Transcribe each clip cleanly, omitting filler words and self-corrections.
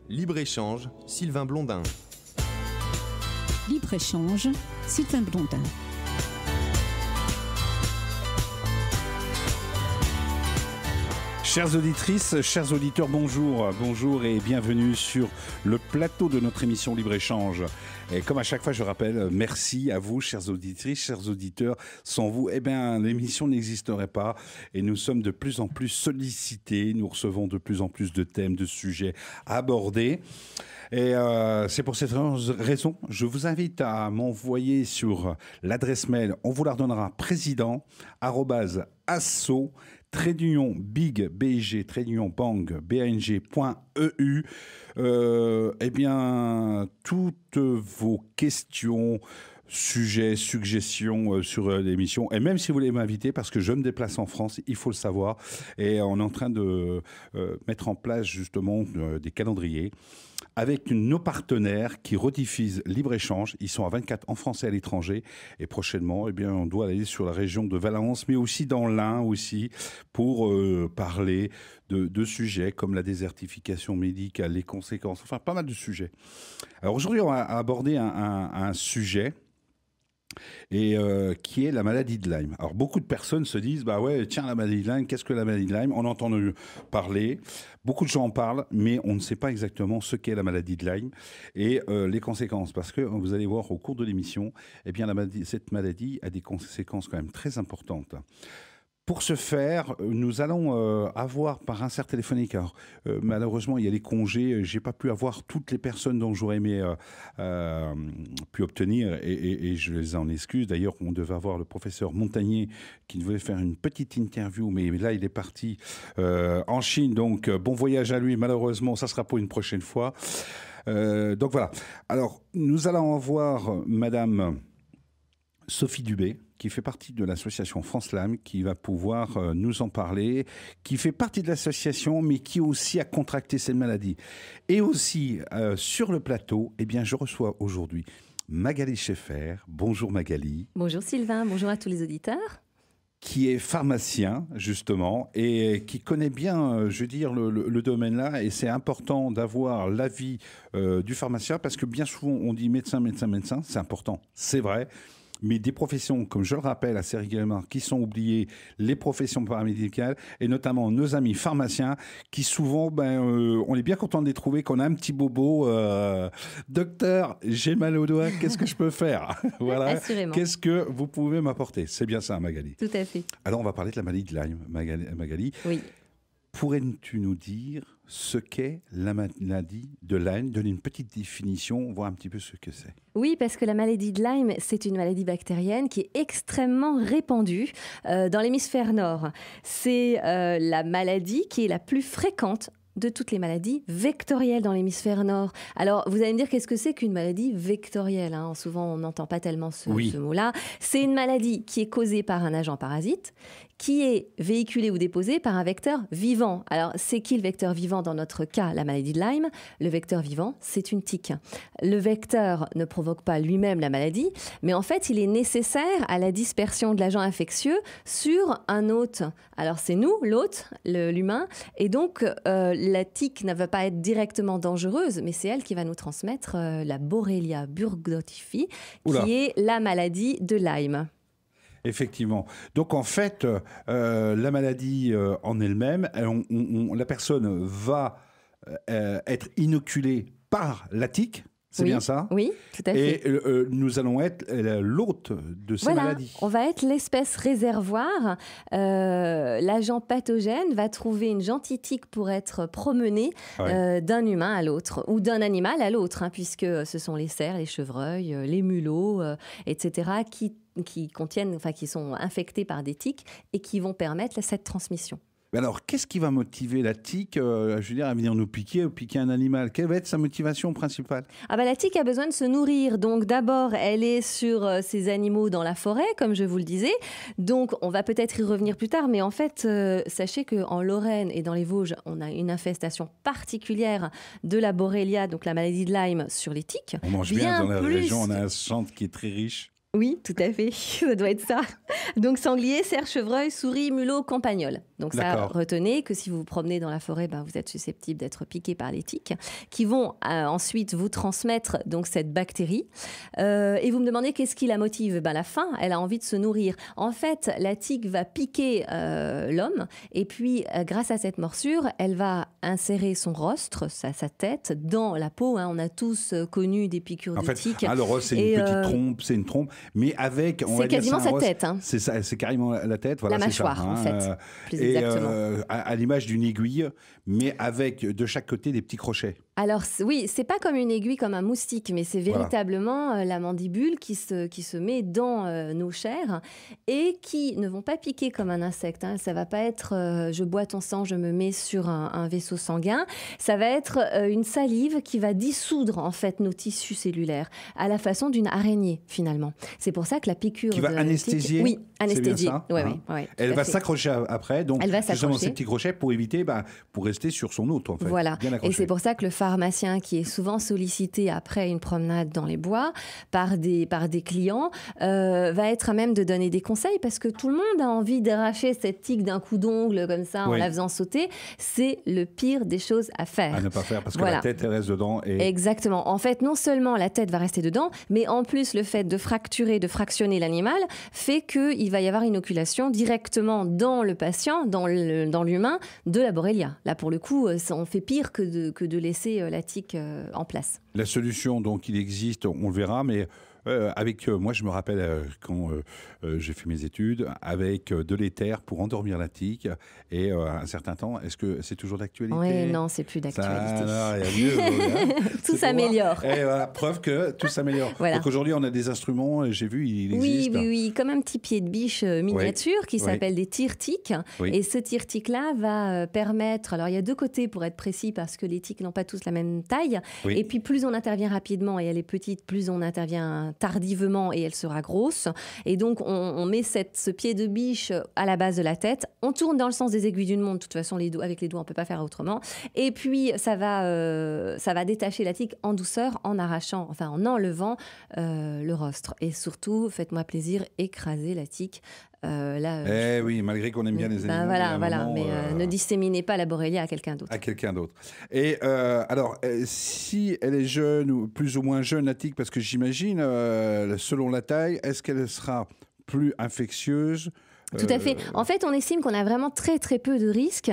Libre-échange, Sylvain Blondin. Libre-échange, Sylvain Blondin. Chères auditrices, chers auditeurs, bonjour. Bonjour et bienvenue sur le plateau de notre émission Libre-Échange. Et comme à chaque fois, je rappelle, merci à vous, chères auditrices, chers auditeurs. Sans vous, l'émission n'existerait pas. Et nous sommes de plus en plus sollicités. Nous recevons de plus en plus de thèmes, de sujets à aborder. Et c'est pour cette raison, je vous invite à m'envoyer sur l'adresse mail, on vous la redonnera, président@asso _big big bang bang.eu. Toutes vos questions, sujets, suggestions sur l'émission. Et même si vous voulez m'inviter, parce que je me déplace en France, il faut le savoir. Et on est en train de mettre en place justement des calendriers avec nos partenaires qui rediffusent Libre-Échange. Ils sont à 24 en France et à l'étranger. Et prochainement, on doit aller sur la région de Valence, mais aussi dans l'Ain aussi, pour parler de sujets comme la désertification médicale, les conséquences, enfin pas mal de sujets. Alors aujourd'hui, on va aborder un sujet et qui est la maladie de Lyme. Alors beaucoup de personnes se disent la maladie de Lyme, qu'est-ce que la maladie de Lyme? On entend parler, beaucoup de gens en parlent, mais on ne sait pas exactement ce qu'est la maladie de Lyme et les conséquences, parce que vous allez voir au cours de l'émission, cette maladie a des conséquences quand même très importantes. Pour ce faire, nous allons avoir par insert téléphonique. Alors, malheureusement, il y a les congés. J'ai pas pu avoir toutes les personnes dont j'aurais aimé pu obtenir et je les en excuse. D'ailleurs, on devait avoir le professeur Montagnier qui devait faire une petite interview, mais là, il est parti en Chine. Donc, bon voyage à lui. Malheureusement, ça sera pour une prochaine fois. Donc voilà. Alors, nous allons avoir Madame Sophie Dubé, qui fait partie de l'association France Lyme, qui va pouvoir nous en parler, qui fait partie de l'association, mais qui aussi a contracté cette maladie. Et aussi, sur le plateau, je reçois aujourd'hui Magali Schaeffer. Bonjour Magali. Bonjour Sylvain, bonjour à tous les auditeurs. Qui est pharmacien, justement, et qui connaît bien, le domaine-là. Et c'est important d'avoir l'avis du pharmacien, parce que bien souvent, on dit médecin, c'est important, c'est vrai. Mais des professions, comme je le rappelle assez régulièrement, qui sont oubliées, les professions paramédicales, et notamment nos amis pharmaciens, qui souvent, on est bien content de les trouver, qu'on a un petit bobo. Docteur, j'ai mal au doigt, qu'est-ce que je peux faire? Voilà. Assurément. Qu'est-ce que vous pouvez m'apporter? C'est bien ça, Magali. Tout à fait. Alors, on va parler de la maladie de Lyme, Magali. Oui. Pourrais-tu nous dire ce qu'est la maladie de Lyme? Donner une petite définition, voir un petit peu ce que c'est. Oui, parce que la maladie de Lyme, c'est une maladie bactérienne qui est extrêmement répandue dans l'hémisphère nord. C'est la maladie qui est la plus fréquente de toutes les maladies vectorielles dans l'hémisphère nord. Alors, vous allez me dire, qu'est-ce que c'est qu'une maladie vectorielle, hein? Souvent, on n'entend pas tellement ce mot-là. C'est une maladie qui est causée par un agent parasite, qui est véhiculé ou déposé par un vecteur vivant. Alors, c'est qui le vecteur vivant dans notre cas, la maladie de Lyme? Le vecteur vivant, c'est une tique. Le vecteur ne provoque pas lui-même la maladie, mais en fait, il est nécessaire à la dispersion de l'agent infectieux sur un hôte. Alors, c'est nous, l'hôte, l'humain, et donc la tique ne va pas être directement dangereuse, mais c'est elle qui va nous transmettre la Borrelia burgdorferi, qui est la maladie de Lyme. Effectivement. Donc en fait, la maladie en elle-même, la personne va être inoculée par la tique. C'est bien ça? Oui, tout à fait. Et nous allons être l'hôte de cette maladie. On va être l'espèce réservoir. L'agent pathogène va trouver une gentille tique pour être promené d'un humain à l'autre ou d'un animal à l'autre, puisque ce sont les cerfs, les chevreuils, les mulots, etc., qui sont infectés par des tiques et qui vont permettre cette transmission. Mais alors, qu'est-ce qui va motiver la tique, à venir nous piquer ou piquer un animal? Quelle va être sa motivation principale? La tique a besoin de se nourrir. Donc d'abord, elle est sur ces animaux dans la forêt, comme je vous le disais. Donc on va peut-être y revenir plus tard, mais en fait, sachez qu'en Lorraine et dans les Vosges, on a une infestation particulière de la Borrelia, donc la maladie de Lyme, sur les tiques. On mange bien dans la région, on a un centre qui est très riche. Oui, tout à fait, ça doit être ça. Donc sanglier, cerf, chevreuil, souris, mulot, campagnol. Donc ça, D'accord. retenez que si vous vous promenez dans la forêt, vous êtes susceptible d'être piqué par les tiques, qui vont ensuite vous transmettre donc cette bactérie. Et vous me demandez qu'est-ce qui la motive ? La faim, elle a envie de se nourrir. En fait, la tique va piquer l'homme, et puis grâce à cette morsure, elle va insérer son rostre, sa tête, dans la peau. On a tous connu des piqûres de tiques. Le rostre, c'est une petite trompe, c'est une trompe, mais avec, on va dire, quasiment sa tête. C'est ça, c'est carrément la tête. Voilà, la mâchoire, ça, en fait, plus et exactement. À l'image d'une aiguille, mais avec de chaque côté des petits crochets. Alors oui, c'est pas comme une aiguille, comme un moustique, mais c'est véritablement la mandibule qui se met dans nos chairs et qui ne vont pas piquer comme un insecte. Ça va pas être je bois ton sang, je me mets sur un vaisseau sanguin. Ça va être une salive qui va dissoudre en fait nos tissus cellulaires à la façon d'une araignée finalement. C'est pour ça que la piqûre qui va anesthésier. Oui, anesthésier. Ouais, Elle va s'accrocher après, donc elle va justement ces petits crochets pour éviter, pour rester sur son hôte en fait. Voilà. Et c'est pour ça que le pharmacien qui est souvent sollicité après une promenade dans les bois par des clients va être à même de donner des conseils parce que tout le monde a envie d'arracher cette tique d'un coup d'ongle comme ça en la faisant sauter. C'est le pire des choses à faire. À ne pas faire parce que la tête elle reste dedans. Exactement. En fait, non seulement la tête va rester dedans, mais en plus le fait de fractionner l'animal fait qu'il va y avoir inoculation directement dans le patient, dans l'humain, de la Borrelia. Là, pour le coup, on fait pire que de laisser la tique en place. La solution, donc, il existe, on le verra, mais moi, je me rappelle quand j'ai fait mes études, avec de l'éther pour endormir la tique, et un certain temps, est-ce que c'est toujours d'actualité ? Oui, non, c'est plus d'actualité. Il y a mieux. Tout s'améliore. Et voilà, preuve que tout s'améliore. Voilà. Donc aujourd'hui, on a des instruments, j'ai vu, il existe. Oui, comme un petit pied de biche miniature qui s'appelle des tire-tiques. Oui. Et ce tire-tique-là va permettre... Alors, il y a deux côtés pour être précis, parce que les tiques n'ont pas tous la même taille. Oui. Et puis, plus on intervient rapidement et elle est petite, plus on intervient tardivement et elle sera grosse. Et donc, on met ce pied de biche à la base de la tête. On tourne dans le sens des aiguilles d'une montre. De toute façon, avec les doigts, on ne peut pas faire autrement. Et puis, ça va détacher la tique en douceur, en enlevant le rostre. Et surtout, faites-moi plaisir, écrasez la tique. Oui, malgré qu'on aime bien les animaux. Mais ne disséminez pas la Borrelia à quelqu'un d'autre. Et alors, si elle est jeune ou plus ou moins jeune, la tique, parce que j'imagine, selon la taille, est-ce qu'elle sera plus infectieuse ? Tout à fait. En fait, on estime qu'on a vraiment très très peu de risques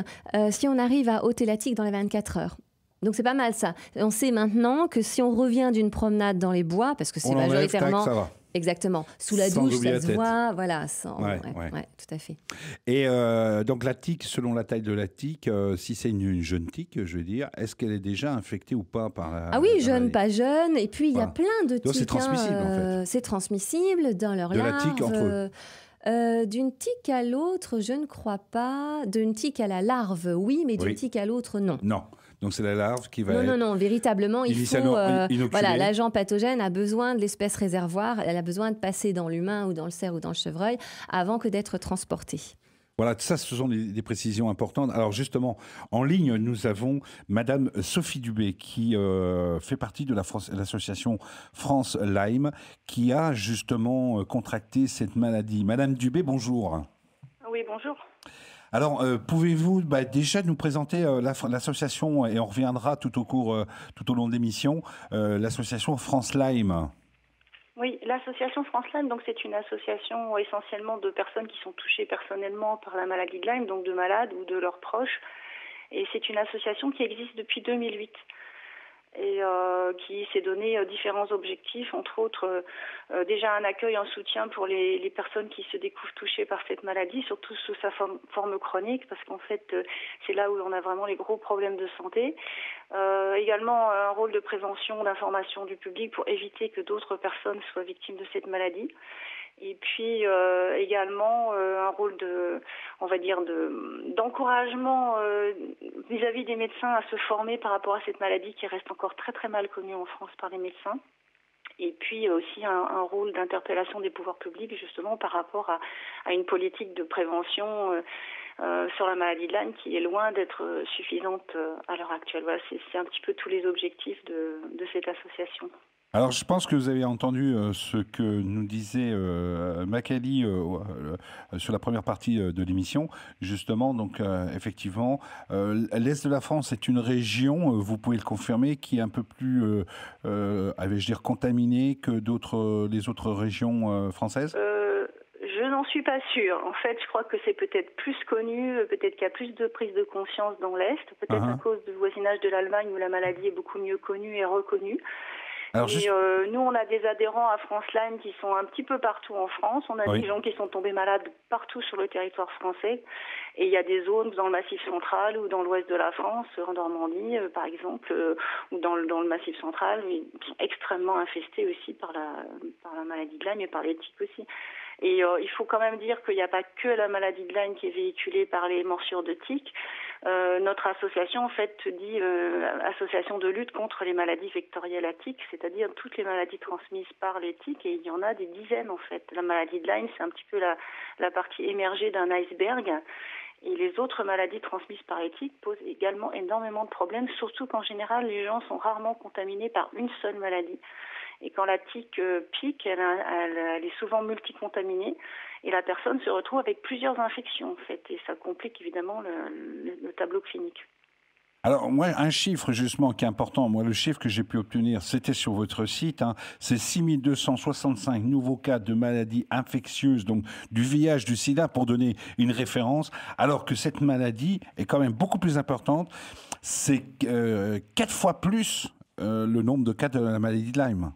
si on arrive à ôter la tique dans les 24 heures. Donc c'est pas mal ça. On sait maintenant que si on revient d'une promenade dans les bois, parce que c'est majoritairement... ça va. Exactement. Sous la douche, ça se voit. Voilà. Tout à fait. Et donc la tique, selon la taille de la tique, si c'est une jeune tique, je veux dire, est-ce qu'elle est déjà infectée ou pas par la... Ah oui, jeune, pas jeune. Et puis, il y a plein de tiques. Donc c'est transmissible, en fait. C'est transmissible dans leur larve. De la tique entre eux. D'une tique à l'autre, je ne crois pas. D'une tique à la larve, oui, mais d'une tique à l'autre, non. Non. Donc c'est la larve qui va... Non, véritablement, il faut... l'agent pathogène a besoin de l'espèce réservoir, elle a besoin de passer dans l'humain ou dans le cerf ou dans le chevreuil avant que d'être transportée. Voilà, ça, ce sont des précisions importantes. Alors justement, en ligne, nous avons Madame Sophie Dubé, qui fait partie de l'association France Lyme, qui a justement contracté cette maladie. Madame Dubé, bonjour. Oui, bonjour. Alors, pouvez-vous déjà nous présenter l'association, et on reviendra tout au long de l'émission, l'association France Lyme. Oui, l'association France Lyme, donc c'est une association essentiellement de personnes qui sont touchées personnellement par la maladie de Lyme, donc de malades ou de leurs proches. Et c'est une association qui existe depuis 2008. Et qui s'est donné différents objectifs, entre autres déjà un accueil en soutien pour les personnes qui se découvrent touchées par cette maladie, surtout sous sa forme chronique, parce qu'en fait c'est là où on a vraiment les gros problèmes de santé. Également un rôle de prévention, d'information du public pour éviter que d'autres personnes soient victimes de cette maladie. Et puis également un rôle d'encouragement vis-à-vis des médecins à se former par rapport à cette maladie qui reste encore très très mal connue en France par les médecins. Et puis aussi un rôle d'interpellation des pouvoirs publics justement par rapport à une politique de prévention sur la maladie de Lyme qui est loin d'être suffisante à l'heure actuelle. Voilà, c'est un petit peu tous les objectifs de cette association. Alors, je pense que vous avez entendu ce que nous disait Makali sur la première partie de l'émission. Justement, donc, effectivement, l'Est de la France est une région, vous pouvez le confirmer, qui est un peu plus, allais-je dire, contaminée que les autres régions françaises? Je n'en suis pas sûre. En fait, je crois que c'est peut-être plus connu, peut-être qu'il y a plus de prise de conscience dans l'Est, peut-être à cause du voisinage de l'Allemagne où la maladie est beaucoup mieux connue et reconnue. Alors, Nous, on a des adhérents à France Lyme qui sont un petit peu partout en France. On a des gens qui sont tombés malades partout sur le territoire français. Et il y a des zones dans le Massif central ou dans l'ouest de la France, en Normandie, par exemple, ou dans le Massif central, qui sont extrêmement infestés aussi par la maladie de Lyme et par les tiques aussi. Et il faut quand même dire qu'il n'y a pas que la maladie de Lyme qui est véhiculée par les morsures de tiques. Notre association, en fait, dit association de lutte contre les maladies vectorielles à tiques, c'est-à-dire toutes les maladies transmises par les tiques, et il y en a des dizaines, en fait. La maladie de Lyme, c'est un petit peu la partie émergée d'un iceberg. Et les autres maladies transmises par les tiques posent également énormément de problèmes, surtout qu'en général, les gens sont rarement contaminés par une seule maladie. Et quand la tique pique, elle est souvent multicontaminée et la personne se retrouve avec plusieurs infections, en fait. Et ça complique évidemment le tableau clinique. Alors, moi, un chiffre justement qui est important, moi, le chiffre que j'ai pu obtenir, c'était sur votre site, c'est 6265 nouveaux cas de maladies infectieuses, donc du VIH, du sida, pour donner une référence, alors que cette maladie est quand même beaucoup plus importante. C'est 4 fois plus le nombre de cas de la maladie de Lyme.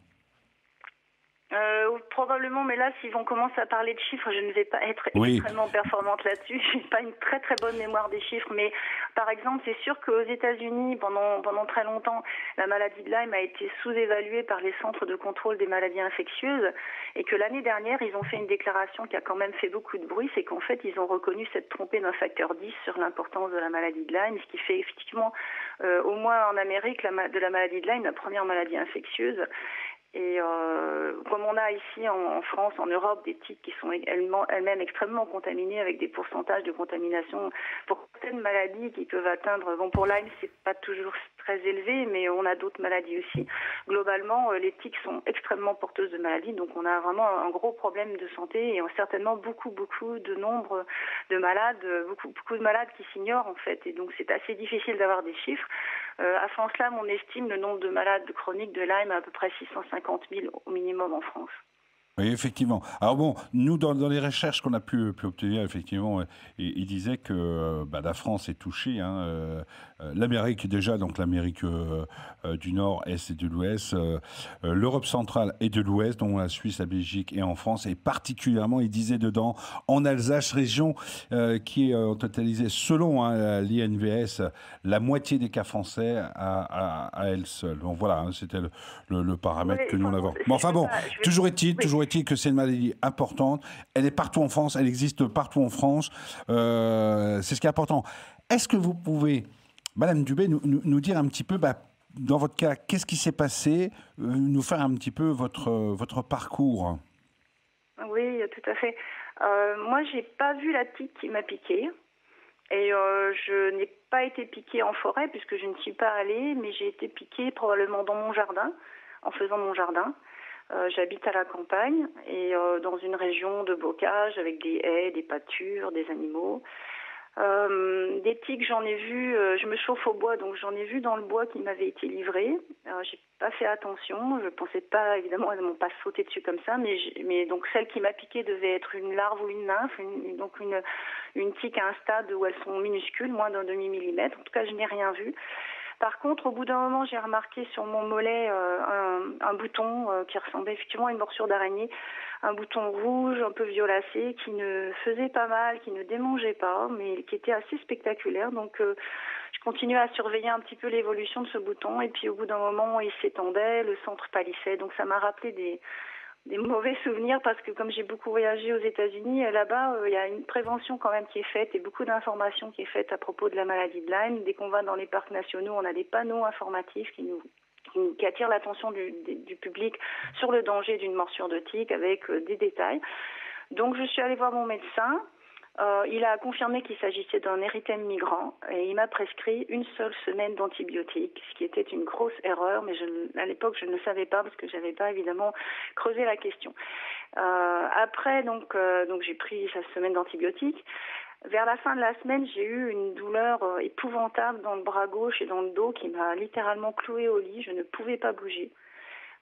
Probablement, mais là, si on commence à parler de chiffres, je ne vais pas être extrêmement performante là-dessus. Je n'ai pas une très très bonne mémoire des chiffres, mais par exemple, c'est sûr qu'aux États-Unis, pendant très longtemps, la maladie de Lyme a été sous-évaluée par les centres de contrôle des maladies infectieuses, et que l'année dernière, ils ont fait une déclaration qui a quand même fait beaucoup de bruit, c'est qu'en fait, ils ont reconnu s'être trompés d'un facteur 10 sur l'importance de la maladie de Lyme, ce qui fait effectivement, au moins en Amérique, de la maladie de Lyme, la première maladie infectieuse. Et comme on a ici en France, en Europe, des tiques qui sont elles-mêmes extrêmement contaminées avec des pourcentages de contamination pour certaines maladies qui peuvent atteindre, bon pour Lyme c'est pas toujours très élevé, mais on a d'autres maladies aussi. Globalement, les tiques sont extrêmement porteuses de maladies, donc on a vraiment un gros problème de santé et certainement beaucoup de nombre de malades, beaucoup de malades qui s'ignorent en fait, et donc c'est assez difficile d'avoir des chiffres. À France Lyme, on estime le nombre de malades chroniques de Lyme à peu près 650 000 au minimum en France. Oui, effectivement. Alors bon, nous, dans les recherches qu'on a pu obtenir, effectivement, il disait que la France est touchée. L'Amérique déjà, donc l'Amérique du Nord, Est et de l'Ouest, l'Europe centrale et de l'Ouest, dont la Suisse, la Belgique et en France, et particulièrement, il disait dedans, en Alsace, région qui ont totalisé, selon l'INVS, la moitié des cas français à elle seule. Donc voilà, c'était le paramètre que nous en avons. Mais enfin bon, toujours est-il que c'est une maladie importante. Elle est partout en France, elle existe partout en France. C'est ce qui est important. Est-ce que vous pouvez, Madame Dubé, nous dire un petit peu, dans votre cas, qu'est-ce qui s'est passé, nous faire un petit peu votre parcours? Oui, tout à fait. Moi, j'ai pas vu la tique qui m'a piqué. Et je n'ai pas été piquée en forêt puisque je ne suis pas allée, mais j'ai été piquée probablement dans mon jardin, en faisant mon jardin. J'habite à la campagne et dans une région de bocage avec des haies, des pâtures, des animaux. Des tiques, j'en ai vu, je me chauffe au bois, donc j'en ai vu dans le bois qui m'avait été livré. J'ai pas fait attention, je pensais pas, évidemment, elles m'ont pas sauté dessus comme ça, mais donc celle qui m'a piqué devait être une larve ou une nymphe, donc une tique à un stade où elles sont minuscules, moins d'un demi-millimètre. En tout cas, je n'ai rien vu. Par contre, au bout d'un moment, j'ai remarqué sur mon mollet un bouton qui ressemblait effectivement à une morsure d'araignée, un bouton rouge, un peu violacé, qui ne faisait pas mal, qui ne démangeait pas, mais qui était assez spectaculaire. Donc, je continuais à surveiller un petit peu l'évolution de ce bouton. Et puis, au bout d'un moment, il s'étendait, le centre pâlissait. Donc, ça m'a rappelé des mauvais souvenirs parce que comme j'ai beaucoup voyagé aux États-Unis, là-bas, il y a une prévention quand même qui est faite et beaucoup d'informations qui est faite à propos de la maladie de Lyme. Dès qu'on va dans les parcs nationaux, on a des panneaux informatifs qui attirent l'attention du public sur le danger d'une morsure de tique avec des détails. Donc je suis allée voir mon médecin. Il a confirmé qu'il s'agissait d'un érythème migrant et il m'a prescrit une seule semaine d'antibiotiques, ce qui était une grosse erreur, mais à l'époque je ne le savais pas parce que je n'avais pas évidemment creusé la question. Après, donc j'ai pris sa semaine d'antibiotiques. Vers la fin de la semaine, j'ai eu une douleur épouvantable dans le bras gauche et dans le dos qui m'a littéralement clouée au lit. Je ne pouvais pas bouger.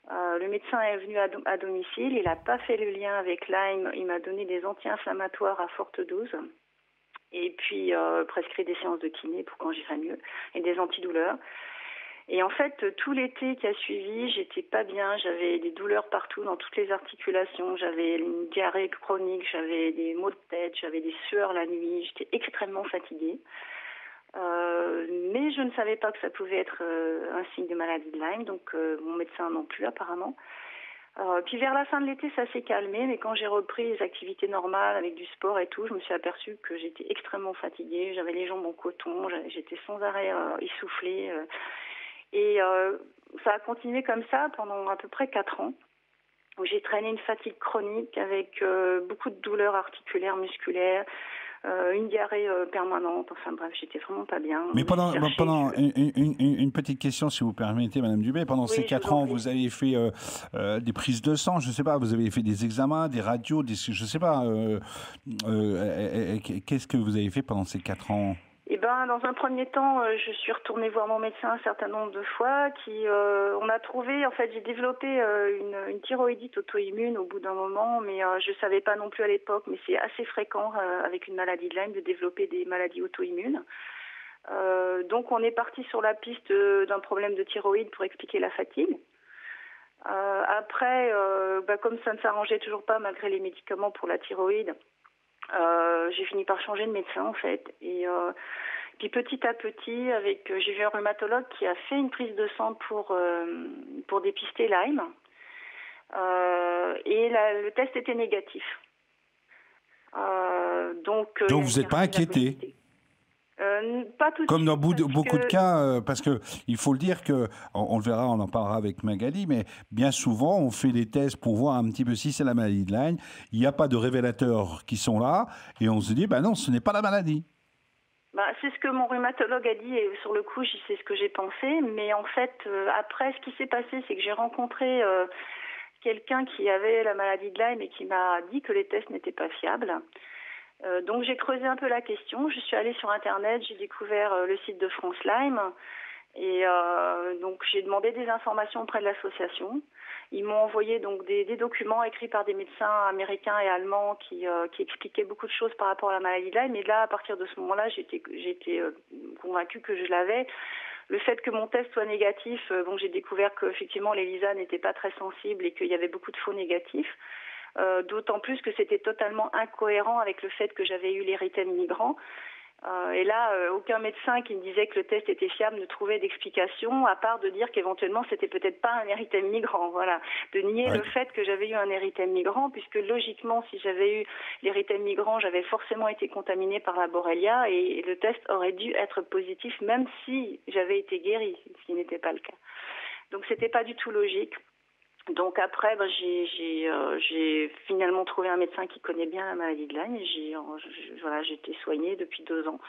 Le médecin est venu à domicile, il n'a pas fait le lien avec Lyme, il m'a donné des anti-inflammatoires à forte dose et puis prescrit des séances de kiné pour quand j'irai mieux et des antidouleurs. Et en fait, tout l'été qui a suivi, j'étais pas bien, j'avais des douleurs partout dans toutes les articulations, j'avais une diarrhée chronique, j'avais des maux de tête, j'avais des sueurs la nuit, j'étais extrêmement fatiguée. Mais je ne savais pas que ça pouvait être un signe de maladie de Lyme, donc mon médecin non plus apparemment. Puis vers la fin de l'été, ça s'est calmé, mais quand j'ai repris les activités normales avec du sport et tout, je me suis aperçue que j'étais extrêmement fatiguée, j'avais les jambes en coton, j'étais sans arrêt essoufflée. Et ça a continué comme ça pendant à peu près 4 ans, où j'ai traîné une fatigue chronique avec beaucoup de douleurs articulaires, musculaires, une diarrhée permanente, enfin bref, j'étais vraiment pas bien. Mais pendant une petite question, si vous permettez, Madame Dubé, pendant ces 4 ans, vous avez fait des prises de sang, je ne sais pas, vous avez fait des examens, des radios, je ne sais pas, qu'est-ce que vous avez fait pendant ces 4 ans ? Eh ben, dans un premier temps, je suis retournée voir mon médecin un certain nombre de fois. On a trouvé, en fait, j'ai développé une thyroïdite auto-immune au bout d'un moment, mais je savais pas non plus à l'époque, mais c'est assez fréquent avec une maladie de Lyme de développer des maladies auto-immunes. Donc, on est parti sur la piste d'un problème de thyroïde pour expliquer la fatigue. Après, comme ça ne s'arrangeait toujours pas malgré les médicaments pour la thyroïde, j'ai fini par changer de médecin en fait et puis petit à petit j'ai vu un rhumatologue qui a fait une prise de sang pour dépister Lyme et le test était négatif. Donc vous n'êtes pas inquiété? Pas tout de Comme suite, dans beaucoup de cas, parce que il faut le dire que, on le verra, on en parlera avec Magali, mais bien souvent, on fait des tests pour voir un petit peu si c'est la maladie de Lyme. Il n'y a pas de révélateurs qui sont là, et on se dit, non, ce n'est pas la maladie. C'est ce que mon rhumatologue a dit, et sur le coup, c'est ce que j'ai pensé. Mais en fait, après, ce qui s'est passé, c'est que j'ai rencontré quelqu'un qui avait la maladie de Lyme et qui m'a dit que les tests n'étaient pas fiables. Donc j'ai creusé un peu la question, je suis allée sur internet, j'ai découvert le site de France Lyme et donc j'ai demandé des informations auprès de l'association. Ils m'ont envoyé donc des documents écrits par des médecins américains et allemands qui expliquaient beaucoup de choses par rapport à la maladie de Lyme. Et là, à partir de ce moment-là, j'étais convaincue que je l'avais. Le fait que mon test soit négatif, j'ai découvert qu'effectivement les LISA n'étaient pas très sensibles et qu'il y avait beaucoup de faux négatifs. D'autant plus que c'était totalement incohérent avec le fait que j'avais eu l'érythème migrant. Et là, aucun médecin qui me disait que le test était fiable ne trouvait d'explication, à part de dire qu'éventuellement c'était peut-être pas un érythème migrant. Voilà, de nier le fait que j'avais eu un érythème migrant, puisque logiquement, si j'avais eu l'érythème migrant, j'avais forcément été contaminée par la Borrelia et le test aurait dû être positif, même si j'avais été guérie, ce qui n'était pas le cas. Donc c'était pas du tout logique. Donc après, j'ai finalement trouvé un médecin qui connaît bien la maladie de Lyme et j'ai été soignée depuis 2 ans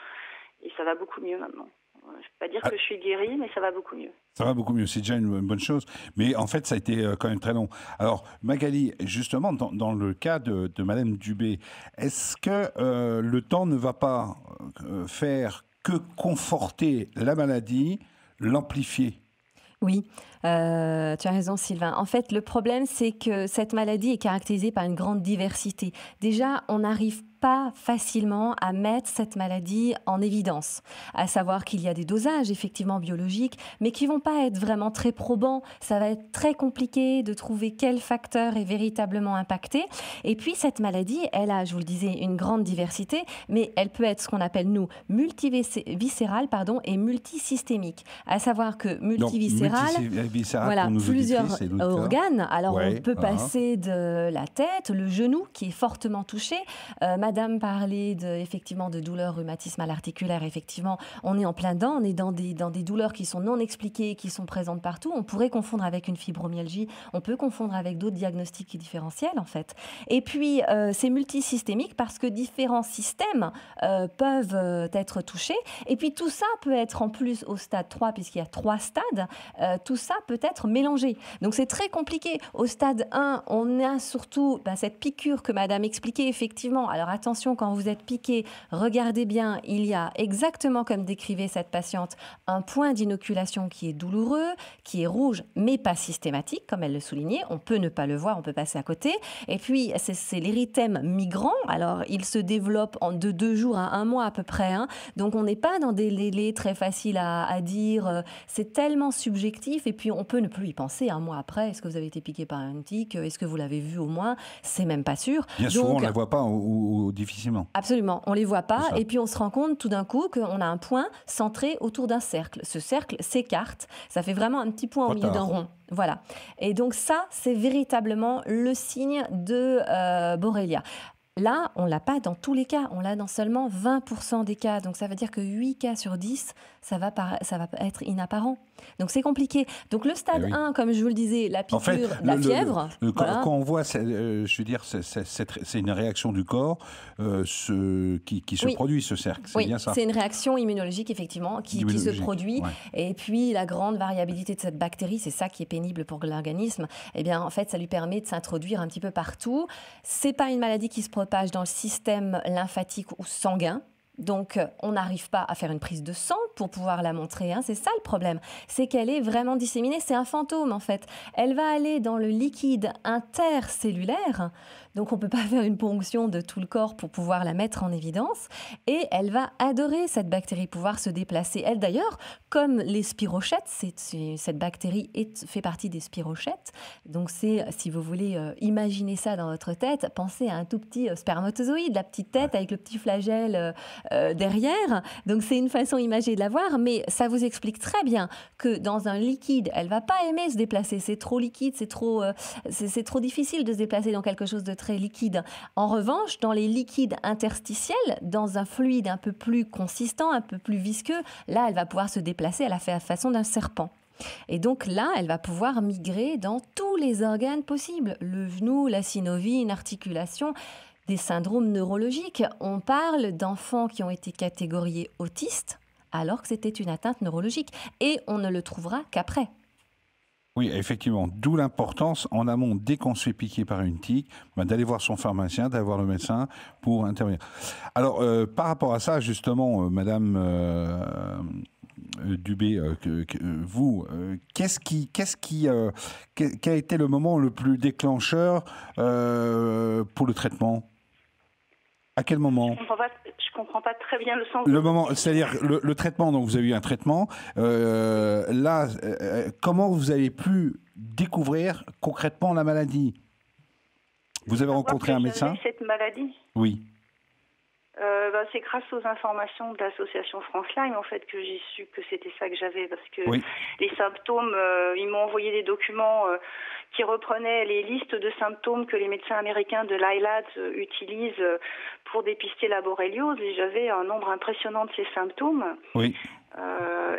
et ça va beaucoup mieux maintenant. Je ne vais pas dire que je suis guérie, mais ça va beaucoup mieux. Ça va beaucoup mieux, c'est déjà une bonne chose. Mais en fait, ça a été quand même très long. Alors, Magali, justement, dans le cas de Madame Dubé, est-ce que le temps ne va pas faire que conforter la maladie, l'amplifier ? Oui, tu as raison Sylvain. En fait, le problème, c'est que cette maladie est caractérisée par une grande diversité. Déjà, on n'arrive pas facilement à mettre cette maladie en évidence, à savoir qu'il y a des dosages effectivement biologiques, mais qui vont pas être vraiment très probants. Ça va être très compliqué de trouver quel facteur est véritablement impacté. Et puis cette maladie, elle a, je vous le disais, une grande diversité, mais elle peut être ce qu'on appelle nous multiviscérale, et multisystémique. À savoir que multiviscérale, voilà, plusieurs organes. Alors on peut passer de la tête, le genou qui est fortement touché. Madame Madame parlait effectivement de douleurs rhumatismales articulaires. Effectivement, on est en plein dedans. On est dans des douleurs qui sont non expliquées, qui sont présentes partout. On pourrait confondre avec une fibromyalgie. On peut confondre avec d'autres diagnostics différentiels, en fait. Et puis, c'est multisystémique parce que différents systèmes peuvent être touchés. Et puis, tout ça peut être en plus au stade 3, puisqu'il y a 3 stades. Tout ça peut être mélangé. Donc, c'est très compliqué. Au stade 1, on a surtout cette piqûre que Madame expliquait, effectivement. Alors, attention, quand vous êtes piqué, regardez bien, il y a exactement comme décrivait cette patiente, un point d'inoculation qui est douloureux, qui est rouge, mais pas systématique, comme elle le soulignait. On peut ne pas le voir, on peut passer à côté. Et puis, c'est l'érythème migrant. Alors, il se développe de 2 jours à 1 mois à peu près. Donc, on n'est pas dans des délais très faciles à dire. C'est tellement subjectif. Et puis, on peut ne plus y penser 1 mois après. Est-ce que vous avez été piqué par un tique? Est-ce que vous l'avez vu au moins? C'est même pas sûr. Bien souvent, on ne la voit pas ou difficilement. Absolument, on ne les voit pas. Et puis, on se rend compte tout d'un coup qu'on a un point centré autour d'un cercle. Ce cercle s'écarte. Ça fait vraiment un petit point au milieu d'un rond. Voilà. Et donc ça, c'est véritablement le signe de Borrelia. Là, on ne l'a pas dans tous les cas. On l'a dans seulement 20% des cas. Donc ça veut dire que 8 cas sur 10, ça va être inapparent. Donc c'est compliqué. Donc le stade 1, comme je vous le disais, la piqûre, la fièvre. Quand on voit, je veux dire, c'est une réaction du corps qui se produit, ce cercle. C'est bien ça. C'est une réaction immunologique, effectivement, qui se produit. Ouais. Et puis la grande variabilité de cette bactérie, c'est ça qui est pénible pour l'organisme. Eh bien, en fait, ça lui permet de s'introduire un petit peu partout. C'est pas une maladie qui se propage dans le système lymphatique ou sanguin. Donc, on n'arrive pas à faire une prise de sang pour pouvoir la montrer. C'est ça le problème. C'est qu'elle est vraiment disséminée. C'est un fantôme, en fait. Elle va aller dans le liquide intercellulaire. Donc, on ne peut pas faire une ponction de tout le corps pour pouvoir la mettre en évidence. Et elle va adorer cette bactérie, pouvoir se déplacer. Elle, d'ailleurs, comme les spirochètes, cette bactérie fait partie des spirochètes. Donc, c'est, si vous voulez imaginer ça dans votre tête, pensez à un tout petit spermatozoïde, la petite tête avec le petit flagelle derrière. Donc, c'est une façon imagée de la voir. Mais ça vous explique très bien que dans un liquide, elle ne va pas aimer se déplacer. C'est trop liquide, c'est trop difficile de se déplacer dans quelque chose de très liquide. En revanche, dans les liquides interstitiels, dans un fluide un peu plus consistant, un peu plus visqueux, là, elle va pouvoir se déplacer à la façon d'un serpent. Et donc là, elle va pouvoir migrer dans tous les organes possibles. Le genou, la synovie, une articulation, des syndromes neurologiques. On parle d'enfants qui ont été catégoriés autistes alors que c'était une atteinte neurologique. Et on ne le trouvera qu'après. Oui, effectivement. D'où l'importance, en amont, dès qu'on se fait piquer par une tique, d'aller voir son pharmacien, d'aller voir le médecin pour intervenir. Alors, par rapport à ça, justement, Madame Dubé, quel a été le moment le plus déclencheur pour le traitement? À quel moment? Je comprends pas très bien le sens. Le moment, c'est-à-dire le traitement. Donc vous avez eu un traitement. Là, comment vous avez pu découvrir concrètement la maladie? Vous avez rencontré un médecin? Cette maladie? Oui. C'est grâce aux informations de l'association France Lyme en fait que j'ai su que c'était ça que j'avais, parce que les symptômes, ils m'ont envoyé des documents qui reprenaient les listes de symptômes que les médecins américains de l'ILAD utilisent pour dépister la borréliose, et j'avais un nombre impressionnant de ces symptômes. Oui.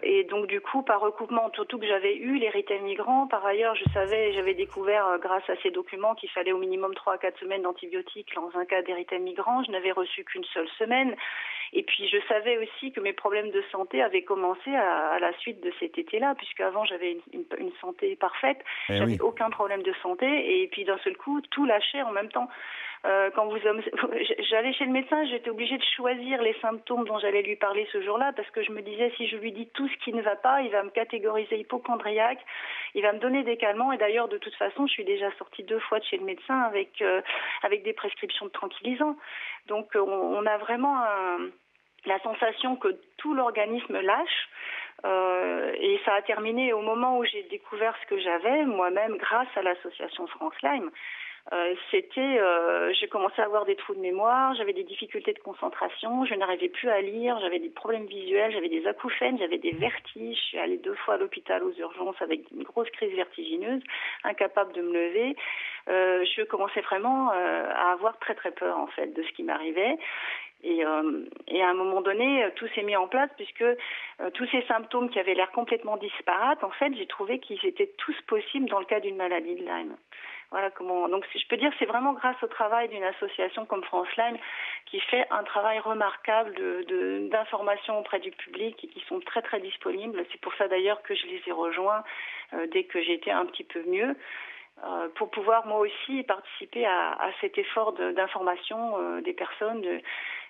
Et donc du coup, par recoupement, surtout que j'avais eu l'érythème migrant, par ailleurs j'avais découvert grâce à ces documents qu'il fallait au minimum 3 à 4 semaines d'antibiotiques dans un cas d'érythème migrant. Je n'avais reçu qu'une seule semaine. Et puis je savais aussi que mes problèmes de santé avaient commencé à la suite de cet été-là, puisque avant j'avais une santé parfaite, j'avais aucun problème de santé, et puis d'un seul coup tout lâchait en même temps. J'allais chez le médecin, j'étais obligée de choisir les symptômes dont j'allais lui parler ce jour-là, parce que je me disais, si je lui dis tout ce qui ne va pas, il va me catégoriser hypocondriaque, il va me donner des calmants. Et d'ailleurs, de toute façon, je suis déjà sortie 2 fois de chez le médecin avec des prescriptions de tranquillisants. Donc, on a vraiment la sensation que tout l'organisme lâche. Et ça a terminé au moment où j'ai découvert ce que j'avais moi-même grâce à l'association France Lyme. J'ai commencé à avoir des trous de mémoire, j'avais des difficultés de concentration, je n'arrivais plus à lire, j'avais des problèmes visuels, j'avais des acouphènes, j'avais des vertiges. Je suis allée 2 fois à l'hôpital aux urgences avec une grosse crise vertigineuse, incapable de me lever. Je commençais vraiment à avoir très très peur en fait de ce qui m'arrivait. Et à un moment donné, tout s'est mis en place puisque tous ces symptômes qui avaient l'air complètement disparates, en fait, j'ai trouvé qu'ils étaient tous possibles dans le cas d'une maladie de Lyme. Voilà comment. Donc, si je peux dire, c'est vraiment grâce au travail d'une association comme France Lyme qui fait un travail remarquable d'information auprès du public et qui sont très très disponibles. C'est pour ça d'ailleurs que je les ai rejoints dès que j'étais un petit peu mieux. Pour pouvoir moi aussi participer à cet effort d'information des personnes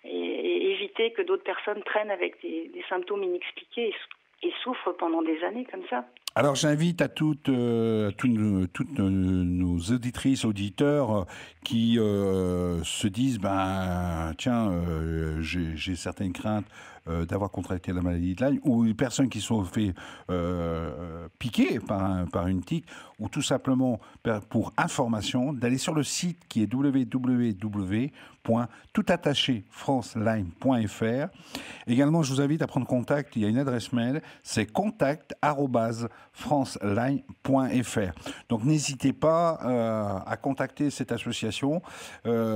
et éviter que d'autres personnes traînent avec des symptômes inexpliqués et souffrent pendant des années comme ça. Alors j'invite à toutes nos auditrices, auditeurs qui se disent tiens, j'ai certaines craintes d'avoir contracté la maladie de Lyme, ou les personnes qui sont fait piquer par une tique, ou tout simplement pour information d'aller sur le site qui est www.toutattachéfrancelyme.fr. Également, je vous invite à prendre contact. Il y a une adresse mail, c'est contact@francelyme.fr. Donc n'hésitez pas à contacter cette association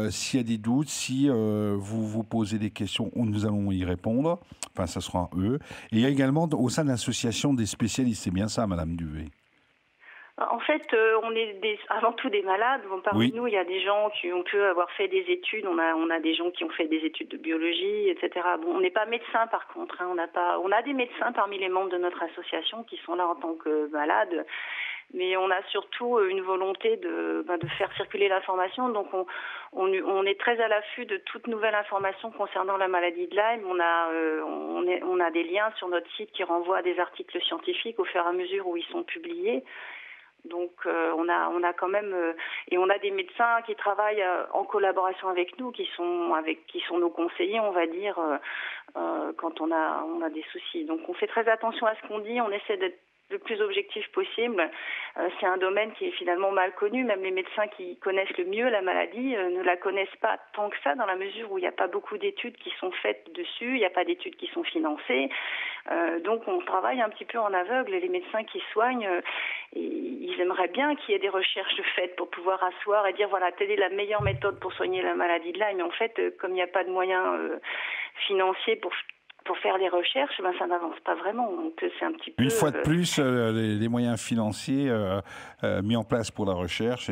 s'il y a des doutes, si vous vous posez des questions, nous allons y répondre. Enfin, ça sera eux. Et il y a également au sein de l'association des spécialistes. C'est bien ça, Madame Duvet? En fait, on est avant tout des malades. Bon, parmi nous, il y a des gens qui ont pu avoir fait des études. On a des gens qui ont fait des études de biologie, etc. Bon, on n'est pas médecins par contre. Hein. On a des médecins parmi les membres de notre association qui sont là en tant que malades. Mais on a surtout une volonté de faire circuler l'information. Donc on est très à l'affût de toute nouvelle information concernant la maladie de Lyme. On a des liens sur notre site qui renvoient à des articles scientifiques au fur et à mesure où ils sont publiés. Donc on a quand même et on a des médecins qui travaillent en collaboration avec nous, qui sont nos conseillers, on va dire, quand on a des soucis. Donc on fait très attention à ce qu'on dit, on essaie d'être le plus objectif possible. C'est un domaine qui est finalement mal connu. Même les médecins qui connaissent le mieux la maladie ne la connaissent pas tant que ça, dans la mesure où il n'y a pas beaucoup d'études qui sont faites dessus, il n'y a pas d'études qui sont financées. Donc on travaille un petit peu en aveugle. Et les médecins qui soignent, ils aimeraient bien qu'il y ait des recherches faites pour pouvoir asseoir et dire voilà, telle est la meilleure méthode pour soigner la maladie de Lyme. Mais en fait, comme il n'y a pas de moyens financiers pour faire les recherches, ça n'avance pas vraiment. Donc c'est un petit peu. Une fois de plus, les moyens financiers mis en place pour la recherche,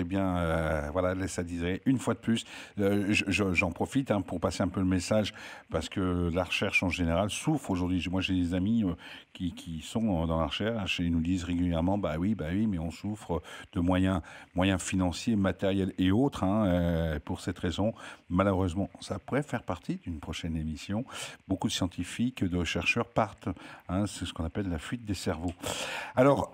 voilà, laisse à désirer. Une fois de plus, j'en profite pour passer un peu le message, parce que la recherche en général souffre aujourd'hui. Moi, j'ai des amis qui sont dans la recherche et ils nous disent régulièrement, bah oui, mais on souffre de moyens financiers, matériels et autres. Pour cette raison, malheureusement, ça pourrait faire partie d'une prochaine émission. Beaucoup de scientifiques, de chercheurs partent. C'est ce qu'on appelle la fuite des cerveaux. Alors,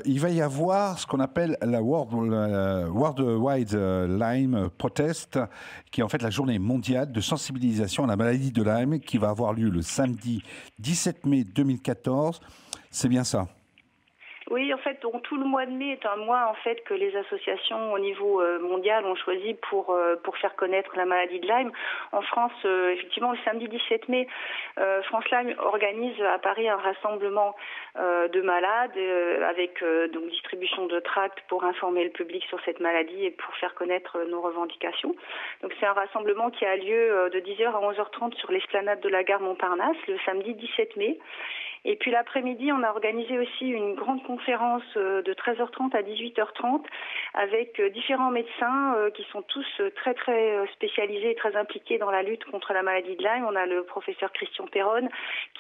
il va y avoir ce qu'on appelle la Worldwide Lyme Protest, qui est en fait la journée mondiale de sensibilisation à la maladie de Lyme, qui va avoir lieu le samedi 17 mai 2014. C'est bien ça? Oui, en fait, tout le mois de mai est un mois en fait que les associations au niveau mondial ont choisi pour faire connaître la maladie de Lyme. En France, effectivement, le samedi 17 mai, France Lyme organise à Paris un rassemblement de malades avec donc distribution de tracts pour informer le public sur cette maladie et pour faire connaître nos revendications. Donc c'est un rassemblement qui a lieu de 10h à 11h30 sur l'esplanade de la gare Montparnasse le samedi 17 mai. Et puis l'après-midi, on a organisé aussi une grande conférence de 13h30 à 18h30 avec différents médecins qui sont tous très très spécialisés et très impliqués dans la lutte contre la maladie de Lyme. On a le professeur Christian Perron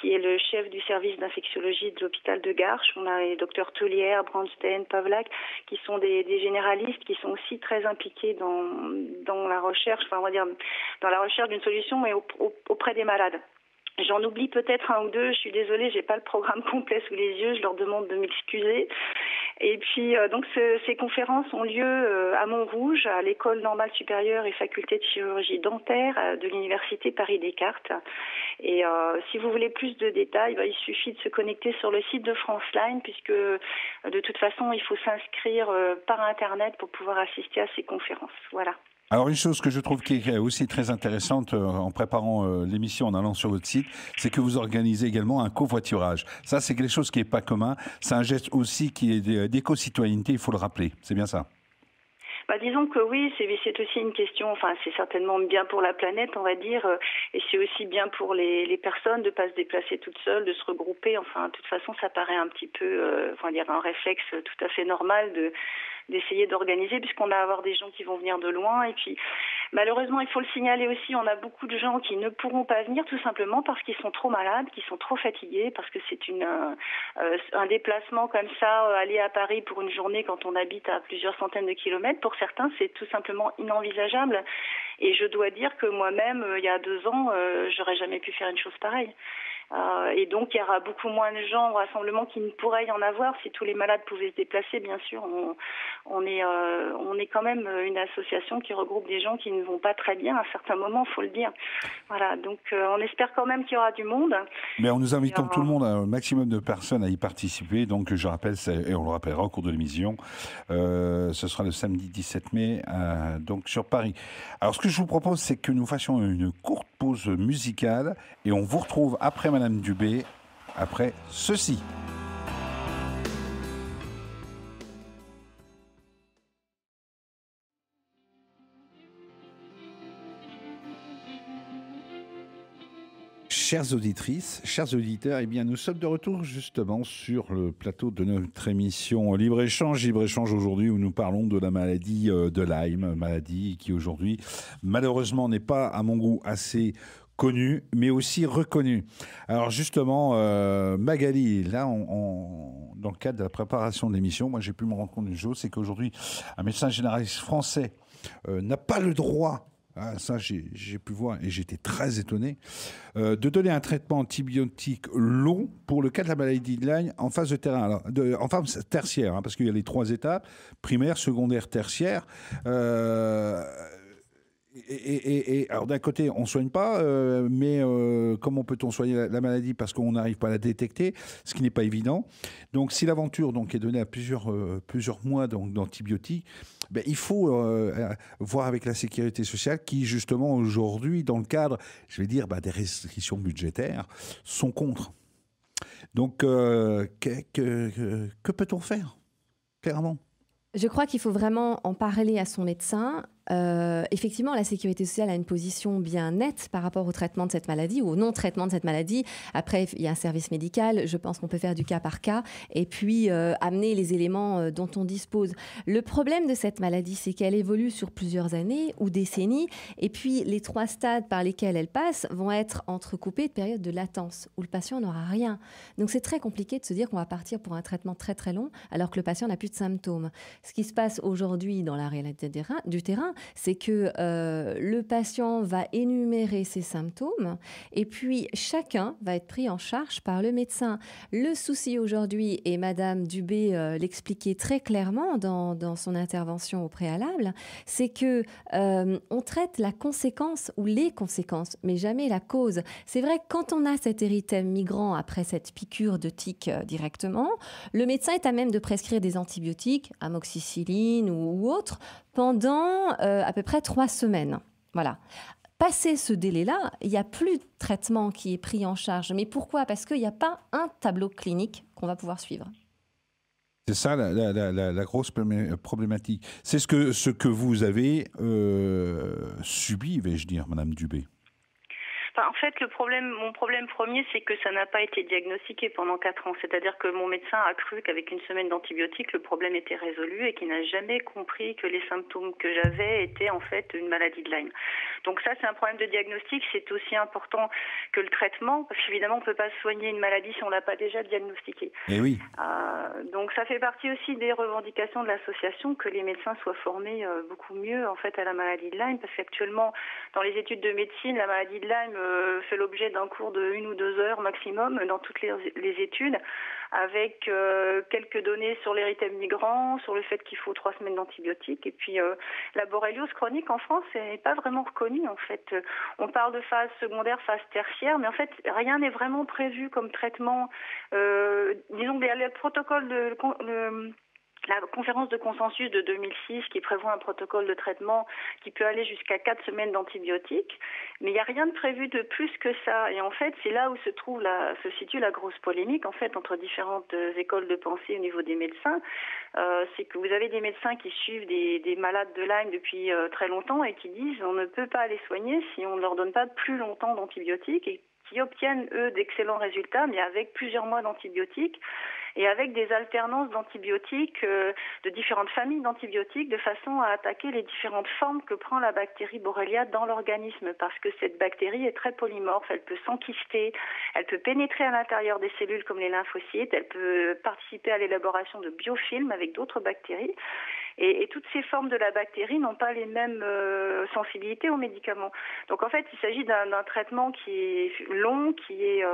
qui est le chef du service d'infectiologie de l'hôpital de Garches. On a les docteurs Tellière, Brandstein, Pavlak qui sont des généralistes qui sont aussi très impliqués dans la recherche, on va dire dans la recherche d'une solution mais auprès des malades. J'en oublie peut-être un ou deux, je suis désolée, j'ai pas le programme complet sous les yeux, je leur demande de m'excuser. Et puis, donc, ces conférences ont lieu à Montrouge, à l'École normale supérieure et faculté de chirurgie dentaire de l'Université Paris-Descartes. Et si vous voulez plus de détails, il suffit de se connecter sur le site de FranceLine, puisque de toute façon, il faut s'inscrire par Internet pour pouvoir assister à ces conférences. Voilà. Alors une chose que je trouve qui est aussi très intéressante en préparant l'émission, en allant sur votre site, c'est que vous organisez également un covoiturage. Ça, c'est quelque chose qui n'est pas commun. C'est un geste aussi qui est d'éco-citoyenneté, il faut le rappeler. C'est bien ça? Disons que oui, c'est aussi une question, enfin c'est certainement bien pour la planète, on va dire, et c'est aussi bien pour les personnes de pas se déplacer toutes seules, de se regrouper. Enfin, de toute façon, ça paraît un petit peu, un réflexe tout à fait normal d'essayer d'organiser, puisqu'on va avoir des gens qui vont venir de loin. Et puis, malheureusement, il faut le signaler aussi, on a beaucoup de gens qui ne pourront pas venir tout simplement parce qu'ils sont trop malades, qu'ils sont trop fatigués, parce que c'est un déplacement comme ça, aller à Paris pour une journée quand on habite à plusieurs centaines de kilomètres, pour certains, c'est tout simplement inenvisageable. Et je dois dire que moi-même, il y a 2 ans, j'aurais jamais pu faire une chose pareille. Et donc, il y aura beaucoup moins de gens au rassemblement qu'il ne pourrait y en avoir si tous les malades pouvaient se déplacer. Bien sûr, on est quand même une association qui regroupe des gens qui ne vont pas très bien à certains moments, il faut le dire. Voilà, donc on espère quand même qu'il y aura du monde. Mais en nous invitant tout le monde, un maximum de personnes à y participer. Donc, je rappelle, et on le rappellera au cours de l'émission, ce sera le samedi 17 mai, donc sur Paris. Alors, ce que je vous propose, c'est que nous fassions une courte pause musicale et on vous retrouve après Madame Dubé, après ceci. Chères auditrices, chers auditeurs, eh bien, nous sommes de retour justement sur le plateau de notre émission Libre-Échange. Libre-Échange aujourd'hui où nous parlons de la maladie de Lyme, maladie qui aujourd'hui malheureusement n'est pas à mon goût assez connue, mais aussi reconnue. Alors justement, Magali, là, dans le cadre de la préparation de l'émission, moi j'ai pu me rendre compte d'une chose, c'est qu'aujourd'hui, un médecin généraliste français n'a pas le droit, ça j'ai pu voir et j'étais très étonné, de donner un traitement antibiotique long pour le cas de la maladie de Lyme en phase de terrain, alors, en phase tertiaire, parce qu'il y a les 3 étapes, primaire, secondaire, tertiaire. Alors d'un côté, on ne soigne pas, mais comment peut-on soigner la maladie parce qu'on n'arrive pas à la détecter, ce qui n'est pas évident. Donc si l'aventure est donnée à plusieurs mois d'antibiotiques, il faut voir avec la sécurité sociale qui justement aujourd'hui, dans le cadre, je vais dire, des restrictions budgétaires, sont contre. Donc que peut-on faire, clairement? Je crois qu'il faut vraiment en parler à son médecin. Effectivement, la sécurité sociale a une position bien nette par rapport au traitement de cette maladie ou au non-traitement de cette maladie. Après, il y a un service médical. Je pense qu'on peut faire du cas par cas et puis amener les éléments dont on dispose. Le problème de cette maladie, c'est qu'elle évolue sur plusieurs années ou décennies. Et puis, les 3 stades par lesquels elle passe vont être entrecoupés de périodes de latence où le patient n'aura rien. Donc, c'est très compliqué de se dire qu'on va partir pour un traitement très, très long alors que le patient n'a plus de symptômes. Ce qui se passe aujourd'hui dans la réalité du terrain, c'est que le patient va énumérer ses symptômes et puis chacun va être pris en charge par le médecin. Le souci aujourd'hui, et Madame Dubé l'expliquait très clairement dans son intervention au préalable, c'est que on traite la conséquence ou les conséquences, mais jamais la cause. C'est vrai que quand on a cet érythème migrant après cette piqûre de tique directement, le médecin est à même de prescrire des antibiotiques, amoxicilline ou autre, pendant à peu près 3 semaines. Voilà. Passé ce délai-là, il n'y a plus de traitement qui est pris en charge. Mais pourquoi ? Parce qu'il n'y a pas un tableau clinique qu'on va pouvoir suivre. C'est ça la grosse problématique. C'est ce que vous avez subi, vais-je dire, Madame Dubé. En fait, mon problème premier, c'est que ça n'a pas été diagnostiqué pendant 4 ans. C'est-à-dire que mon médecin a cru qu'avec une semaine d'antibiotiques, le problème était résolu et qu'il n'a jamais compris que les symptômes que j'avais étaient en fait une maladie de Lyme. Donc ça, c'est un problème de diagnostic. C'est aussi important que le traitement, parce qu'évidemment, on ne peut pas soigner une maladie si on ne l'a pas déjà diagnostiquée. Eh oui. Donc ça fait partie aussi des revendications de l'association que les médecins soient formés beaucoup mieux en fait à la maladie de Lyme, parce qu'actuellement, dans les études de médecine, la maladie de Lyme fait l'objet d'un cours de 1 ou 2 heures maximum dans toutes les études, avec quelques données sur l'érythème migrant, sur le fait qu'il faut 3 semaines d'antibiotiques. Et puis la borréliose chronique en France n'est pas vraiment reconnue en fait. On parle de phase secondaire, phase tertiaire, mais en fait rien n'est vraiment prévu comme traitement. Disons que le protocole la conférence de consensus de 2006 qui prévoit un protocole de traitement qui peut aller jusqu'à 4 semaines d'antibiotiques, mais il n'y a rien de prévu de plus que ça. Et en fait, c'est là où se situe la grosse polémique en fait entre différentes écoles de pensée au niveau des médecins. C'est que vous avez des médecins qui suivent des malades de Lyme depuis très longtemps et qui disent on ne peut pas les soigner si on ne leur donne pas plus longtemps d'antibiotiques, et qui obtiennent, eux, d'excellents résultats, mais avec plusieurs mois d'antibiotiques et avec des alternances d'antibiotiques, de différentes familles d'antibiotiques, de façon à attaquer les différentes formes que prend la bactérie Borrelia dans l'organisme, parce que cette bactérie est très polymorphe, elle peut s'enkyster, elle peut pénétrer à l'intérieur des cellules comme les lymphocytes, elle peut participer à l'élaboration de biofilms avec d'autres bactéries. Et toutes ces formes de la bactérie n'ont pas les mêmes sensibilités aux médicaments. Donc en fait, il s'agit d'un traitement qui est long, qui est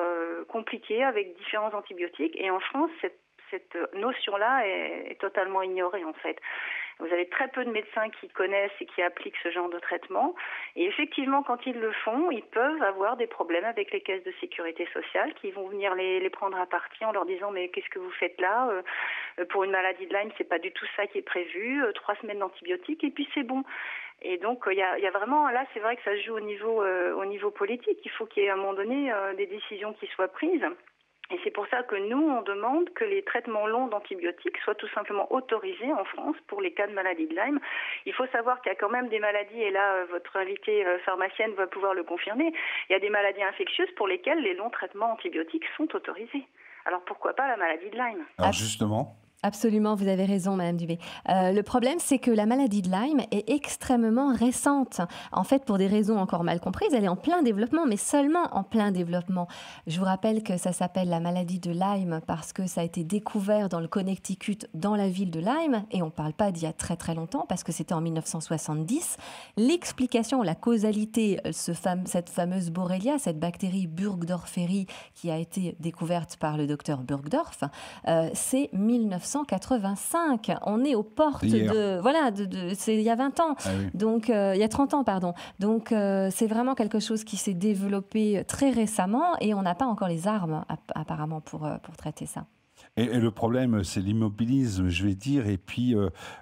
compliqué, avec différents antibiotiques. Et en France, cette notion-là est totalement ignorée en fait. Vous avez très peu de médecins qui connaissent et qui appliquent ce genre de traitement. Et effectivement, quand ils le font, ils peuvent avoir des problèmes avec les caisses de sécurité sociale qui vont venir les prendre à partie en leur disant « mais qu'est-ce que vous faites là ? Pour une maladie de Lyme, c'est pas du tout ça qui est prévu. 3 semaines d'antibiotiques et puis c'est bon. » Et donc, il y a vraiment, là, c'est vrai que ça se joue au niveau politique. Il faut qu'il y ait à un moment donné des décisions qui soient prises. Et c'est pour ça que nous, on demande que les traitements longs d'antibiotiques soient tout simplement autorisés en France pour les cas de maladie de Lyme. Il faut savoir qu'il y a quand même des maladies, et là, votre invitée pharmacienne va pouvoir le confirmer, il y a des maladies infectieuses pour lesquelles les longs traitements antibiotiques sont autorisés. Alors pourquoi pas la maladie de Lyme ? Alors justement... Absolument, vous avez raison, Madame Dubé. Le problème, c'est que la maladie de Lyme est extrêmement récente. En fait, pour des raisons encore mal comprises, elle est en plein développement, mais seulement en plein développement. Je vous rappelle que ça s'appelle la maladie de Lyme parce que ça a été découvert dans le Connecticut, dans la ville de Lyme, et on ne parle pas d'il y a très très longtemps, parce que c'était en 1970. L'explication, la causalité, cette fameuse Borrelia, cette bactérie Burgdorferi qui a été découverte par le docteur Burgdorf, c'est 1985. On est aux portes c'est il y a 20 ans. Ah oui. Donc il y a 30 ans, pardon. Donc c'est vraiment quelque chose qui s'est développé très récemment et on n'a pas encore les armes apparemment pour traiter ça. Et le problème, c'est l'immobilisme, je vais dire, et puis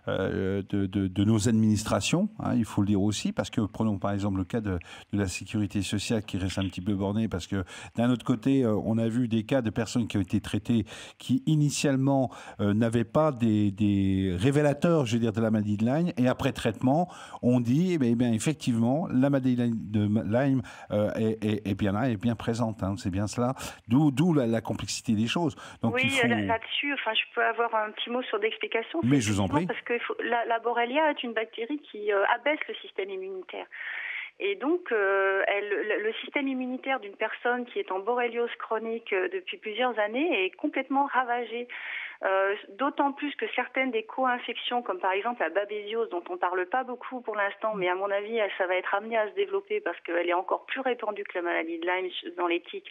de nos administrations, hein, il faut le dire aussi, parce que prenons par exemple le cas de la sécurité sociale qui reste un petit peu borné, parce que d'un autre côté, on a vu des cas de personnes qui ont été traitées qui initialement n'avaient pas des révélateurs, je veux dire, de la maladie de Lyme, et après traitement, on dit, eh bien effectivement, la maladie de Lyme est bien là, est bien présente, hein, c'est bien cela, d'où la complexité des choses. Donc, oui, là-dessus, je peux avoir un petit mot sur d'explication. Mais je vous en prie. Parce que la Borrelia est une bactérie qui abaisse le système immunitaire. Et donc, le système immunitaire d'une personne qui est en borréliose chronique depuis plusieurs années est complètement ravagé. D'autant plus que certaines des co-infections, comme par exemple la babésiose, dont on ne parle pas beaucoup pour l'instant, mais à mon avis, ça va être amené à se développer parce qu'elle est encore plus répandue que la maladie de Lyme dans les tiques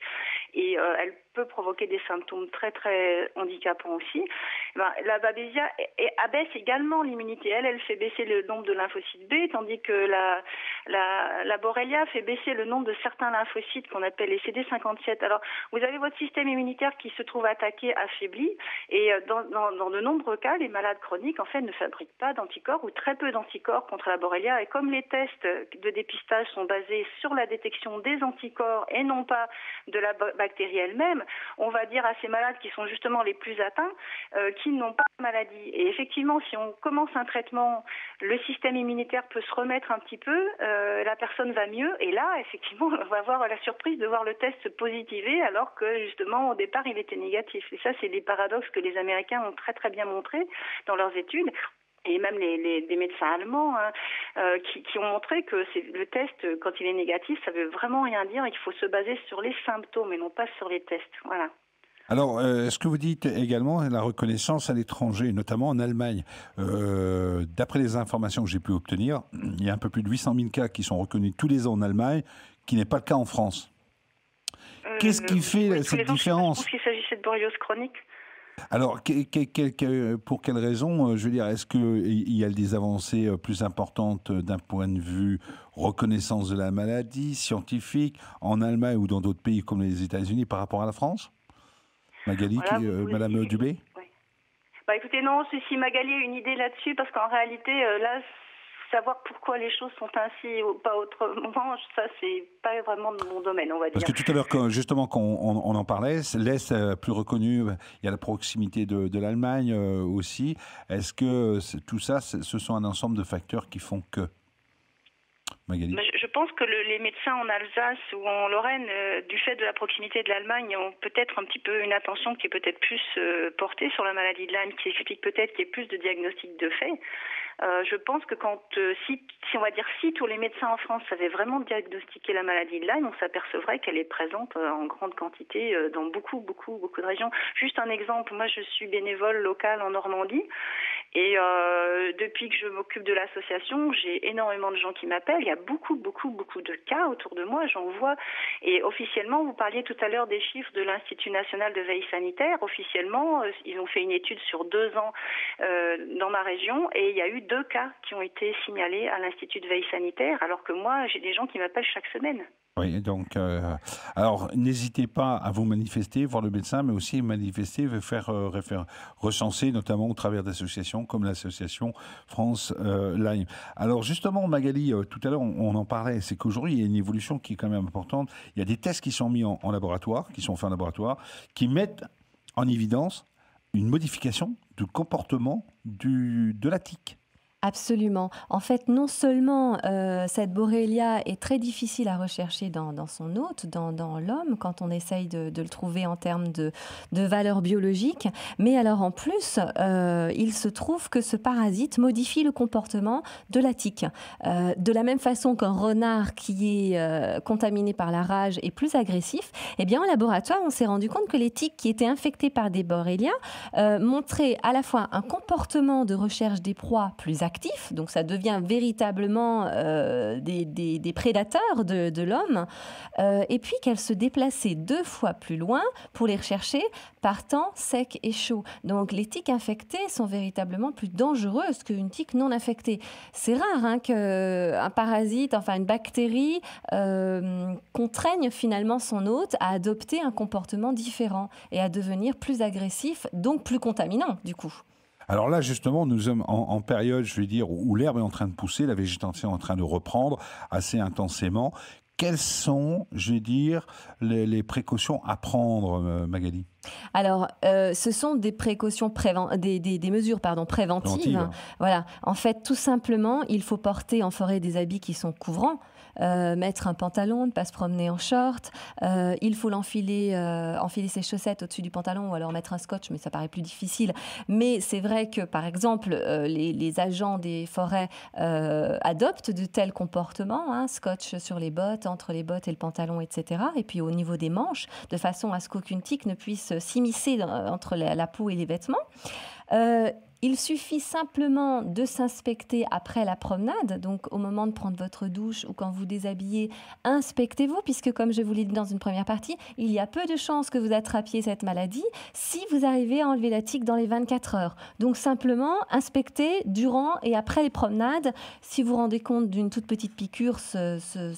et elle peut provoquer des symptômes très très handicapants aussi. La babésia abaisse également l'immunité. Elle fait baisser le nombre de lymphocytes B, tandis que la Borrelia fait baisser le nombre de certains lymphocytes qu'on appelle les CD57. Alors, vous avez votre système immunitaire qui se trouve attaqué, affaibli, et dans de nombreux cas, les malades chroniques, en fait, ne fabriquent pas d'anticorps ou très peu d'anticorps contre la Borrelia. Et comme les tests de dépistage sont basés sur la détection des anticorps et non pas de la bactérie elle-même, on va dire à ces malades qui sont justement les plus atteints qu'ils n'ont pas de maladie. Et effectivement, si on commence un traitement, le système immunitaire peut se remettre un petit peu, la personne va mieux. Et là, effectivement, on va avoir la surprise de voir le test se positiver alors que justement, au départ, il était négatif. Et ça, c'est des paradoxes que les Américains ont très très bien montré dans leurs études. Et même des médecins allemands qui ont montré que le test, quand il est négatif, ça veut vraiment rien dire. Il faut se baser sur les symptômes et non pas sur les tests. Voilà. Alors, ce que vous dites également, la reconnaissance à l'étranger, notamment en Allemagne. D'après les informations que j'ai pu obtenir, il y a un peu plus de 800 000 cas qui sont reconnus tous les ans en Allemagne, qui n'est pas le cas en France. qu'est-ce qui fait cette différence? Je pense qu'il s'agissait de borréliose chronique. Alors, pour quelle raison, je veux dire, est-ce qu'il y a des avancées plus importantes d'un point de vue reconnaissance de la maladie, scientifique, en Allemagne ou dans d'autres pays comme les États-Unis par rapport à la France? Magali, voilà, Madame Dubé? Oui. Bah écoutez, non, si Magali a une idée là-dessus, parce qu'en réalité, là, savoir pourquoi les choses sont ainsi ou pas autrement, ça, c'est pas vraiment de mon domaine, on va dire. Parce que tout à l'heure, justement, quand on en parlait, l'Est plus reconnu, il y a la proximité de l'Allemagne aussi. Est-ce que tout ça, ce sont un ensemble de facteurs qui font que... Magali? Je pense que les médecins en Alsace ou en Lorraine, du fait de la proximité de l'Allemagne, ont peut-être un petit peu une attention qui est peut-être plus portée sur la maladie de Lyme, qui explique peut-être qu'il y ait plus de diagnostics de fait. Je pense que si tous les médecins en France savaient vraiment diagnostiquer la maladie de Lyme, on s'apercevrait qu'elle est présente en grande quantité dans beaucoup de régions. Juste un exemple, moi je suis bénévole locale en Normandie et depuis que je m'occupe de l'association, j'ai énormément de gens qui m'appellent. Il y a beaucoup de cas autour de moi, j'en vois. Et officiellement, vous parliez tout à l'heure des chiffres de l'Institut national de veille sanitaire. Officiellement, ils ont fait une étude sur 2 ans dans ma région et il y a eu 2 cas qui ont été signalés à l'Institut de veille sanitaire, alors que moi, j'ai des gens qui m'appellent chaque semaine. Oui, donc, alors n'hésitez pas à vous manifester, voir le médecin, mais aussi manifester, faire recenser, notamment au travers d'associations comme l'association France Lyme. Alors justement, Magali, tout à l'heure, on en parlait, c'est qu'aujourd'hui, il y a une évolution qui est quand même importante. Il y a des tests qui sont mis en laboratoire, qui sont faits en laboratoire, qui mettent en évidence une modification du comportement de la tique. Absolument. En fait, non seulement cette Borrelia est très difficile à rechercher dans son hôte, dans l'homme, quand on essaye de le trouver en termes de valeur biologique, mais alors en plus, il se trouve que ce parasite modifie le comportement de la tique. De la même façon qu'un renard qui est contaminé par la rage est plus agressif, eh bien en laboratoire, on s'est rendu compte que les tiques qui étaient infectées par des Borrelia montraient à la fois un comportement de recherche des proies plus actif, donc ça devient véritablement des prédateurs de l'homme, et puis qu'elles se déplaçaient 2 fois plus loin pour les rechercher par temps sec et chaud. Donc les tiques infectées sont véritablement plus dangereuses qu'une tique non infectée. C'est rare qu'un parasite, enfin une bactérie, contraigne finalement son hôte à adopter un comportement différent et à devenir plus agressif, donc plus contaminant du coup. Alors là, justement, nous sommes en période, je vais dire, où l'herbe est en train de pousser, la végétation est en train de reprendre assez intensément. Quelles sont, je vais dire, les précautions à prendre, Magali? Alors, ce sont des précautions des mesures préventives. Voilà. En fait, tout simplement, il faut porter en forêt des habits qui sont couvrants. Mettre un pantalon, ne pas se promener en short. Il faut enfiler ses chaussettes au-dessus du pantalon ou alors mettre un scotch, mais ça paraît plus difficile. Mais c'est vrai que, par exemple, les agents des forêts adoptent de tels comportements, scotch sur les bottes, entre les bottes et le pantalon, etc. Et puis au niveau des manches, de façon à ce qu'aucune tique ne puisse s'immiscer entre la peau et les vêtements. Il suffit simplement de s'inspecter après la promenade, donc au moment de prendre votre douche ou quand vous déshabillez, inspectez-vous, puisque comme je vous l'ai dit dans une première partie, il y a peu de chances que vous attrapiez cette maladie si vous arrivez à enlever la tique dans les 24 heures. Donc simplement, inspectez durant et après les promenades. Si vous vous rendez compte d'une toute petite piqûre,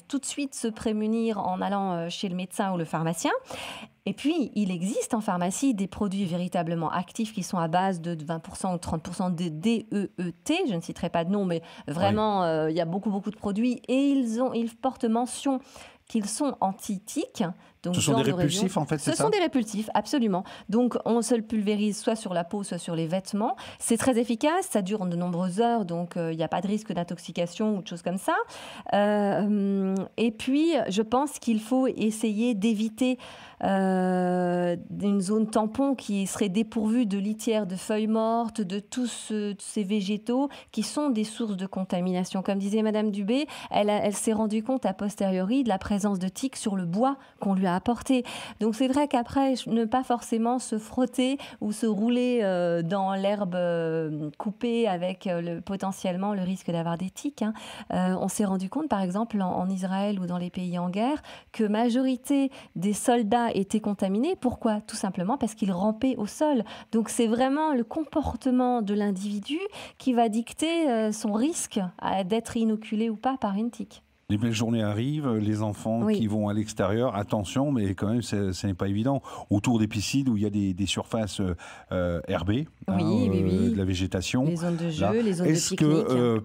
tout de suite se prémunir en allant chez le médecin ou le pharmacien. Et puis, il existe en pharmacie des produits véritablement actifs qui sont à base de 20% ou 30% de DEET. Je ne citerai pas de nom, mais vraiment, il y a beaucoup de produits. Et ils portent mention qu'ils sont anti-tiques. Donc, ce sont des répulsifs, en fait, c'est ça ? Ce sont des répulsifs, absolument. Donc, on se le pulvérise soit sur la peau, soit sur les vêtements. C'est très efficace, ça dure de nombreuses heures, donc il n'y a pas de risque d'intoxication ou de choses comme ça. Et puis, je pense qu'il faut essayer d'éviter une zone tampon qui serait dépourvue de litière, de feuilles mortes, de tous ces végétaux qui sont des sources de contamination. Comme disait Madame Dubé, elle s'est rendue compte a posteriori de la présence de tiques sur le bois qu'on lui a va apporter. Donc c'est vrai qu'après, ne pas forcément se frotter ou se rouler dans l'herbe coupée avec potentiellement le risque d'avoir des tiques. Hein. On s'est rendu compte, par exemple, en Israël ou dans les pays en guerre, que majorité des soldats étaient contaminés. Pourquoi ? Tout simplement parce qu'ils rampaient au sol. Donc c'est vraiment le comportement de l'individu qui va dicter son risque d'être inoculé ou pas par une tique. Les belles journées arrivent, les enfants qui vont à l'extérieur, attention, mais quand même, ce n'est pas évident. Autour des piscines où il y a des surfaces herbées, de la végétation. Les zones de jeu, les zones de pique-nique. Est-ce que,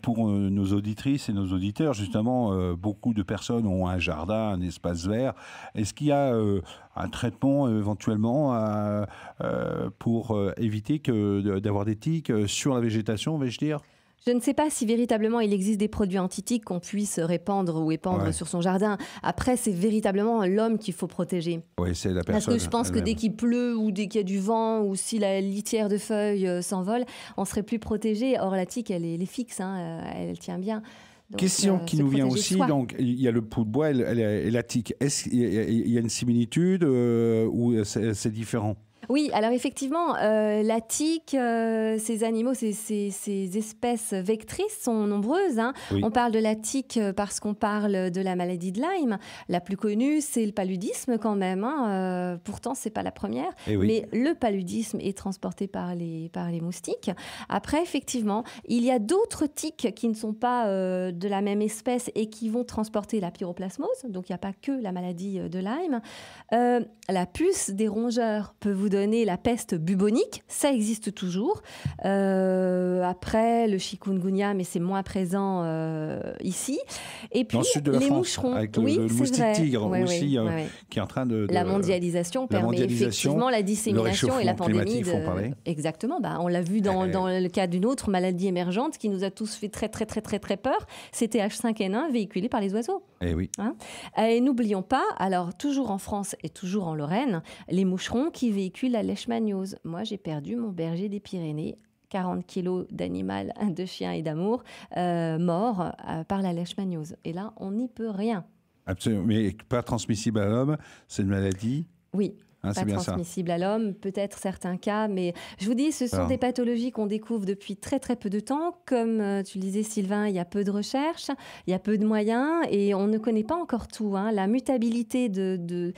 pour nos auditrices et nos auditeurs, justement, beaucoup de personnes ont un jardin, un espace vert. Est-ce qu'il y a un traitement éventuellement pour éviter d'avoir des tiques sur la végétation, vais-je dire ? Je ne sais pas si véritablement il existe des produits antitiques qu'on puisse répandre ou épandre sur son jardin. Après, c'est véritablement l'homme qu'il faut protéger. Oui, c'est la personne. Parce que je pense que dès qu'il pleut ou dès qu'il y a du vent ou si la litière de feuilles s'envole, on serait plus protégé. Or, la tique, elle est fixe, hein, elle tient bien. Donc, question qui nous vient aussi, donc il y a le pot de bois et la tique. Est-ce qu'il y a une similitude ou c'est différent ? Oui, alors effectivement, la tique, ces animaux, ces espèces vectrices sont nombreuses. Hein. Oui. On parle de la tique parce qu'on parle de la maladie de Lyme. La plus connue, c'est le paludisme quand même. Hein. Pourtant, ce n'est pas la première. Mais le paludisme est transporté par les moustiques. Après, effectivement, il y a d'autres tiques qui ne sont pas de la même espèce et qui vont transporter la pyroplasmose. Donc, il n'y a pas que la maladie de Lyme. La puce des rongeurs peut vous donner la peste bubonique, ça existe toujours. Après, le chikungunya, mais c'est moins présent ici. Et puis, dans le sud de la les France, moucherons. avec le moustique tigre aussi, qui est en train de... La mondialisation permet effectivement la dissémination et la pandémie. Exactement. On l'a vu dans le cas d'une autre maladie émergente qui nous a tous fait très, très, très, très, très peur. C'était H5N1 véhiculé par les oiseaux. Et n'oublions pas, alors toujours en France et toujours en Lorraine, les moucherons qui véhiculent la leishmaniose. Moi, j'ai perdu mon berger des Pyrénées, 40 kilos d'animal, de chien et d'amour, mort par la leishmaniose. Et là, on n'y peut rien. Absolument. Mais pas transmissible à l'homme, c'est une maladie ? Oui. Pas transmissible à l'homme, peut-être certains cas, mais je vous dis, ce sont des pathologies qu'on découvre depuis très très peu de temps. Comme tu le disais Sylvain, il y a peu de recherches, il y a peu de moyens et on ne connaît pas encore tout. Hein. La mutabilité de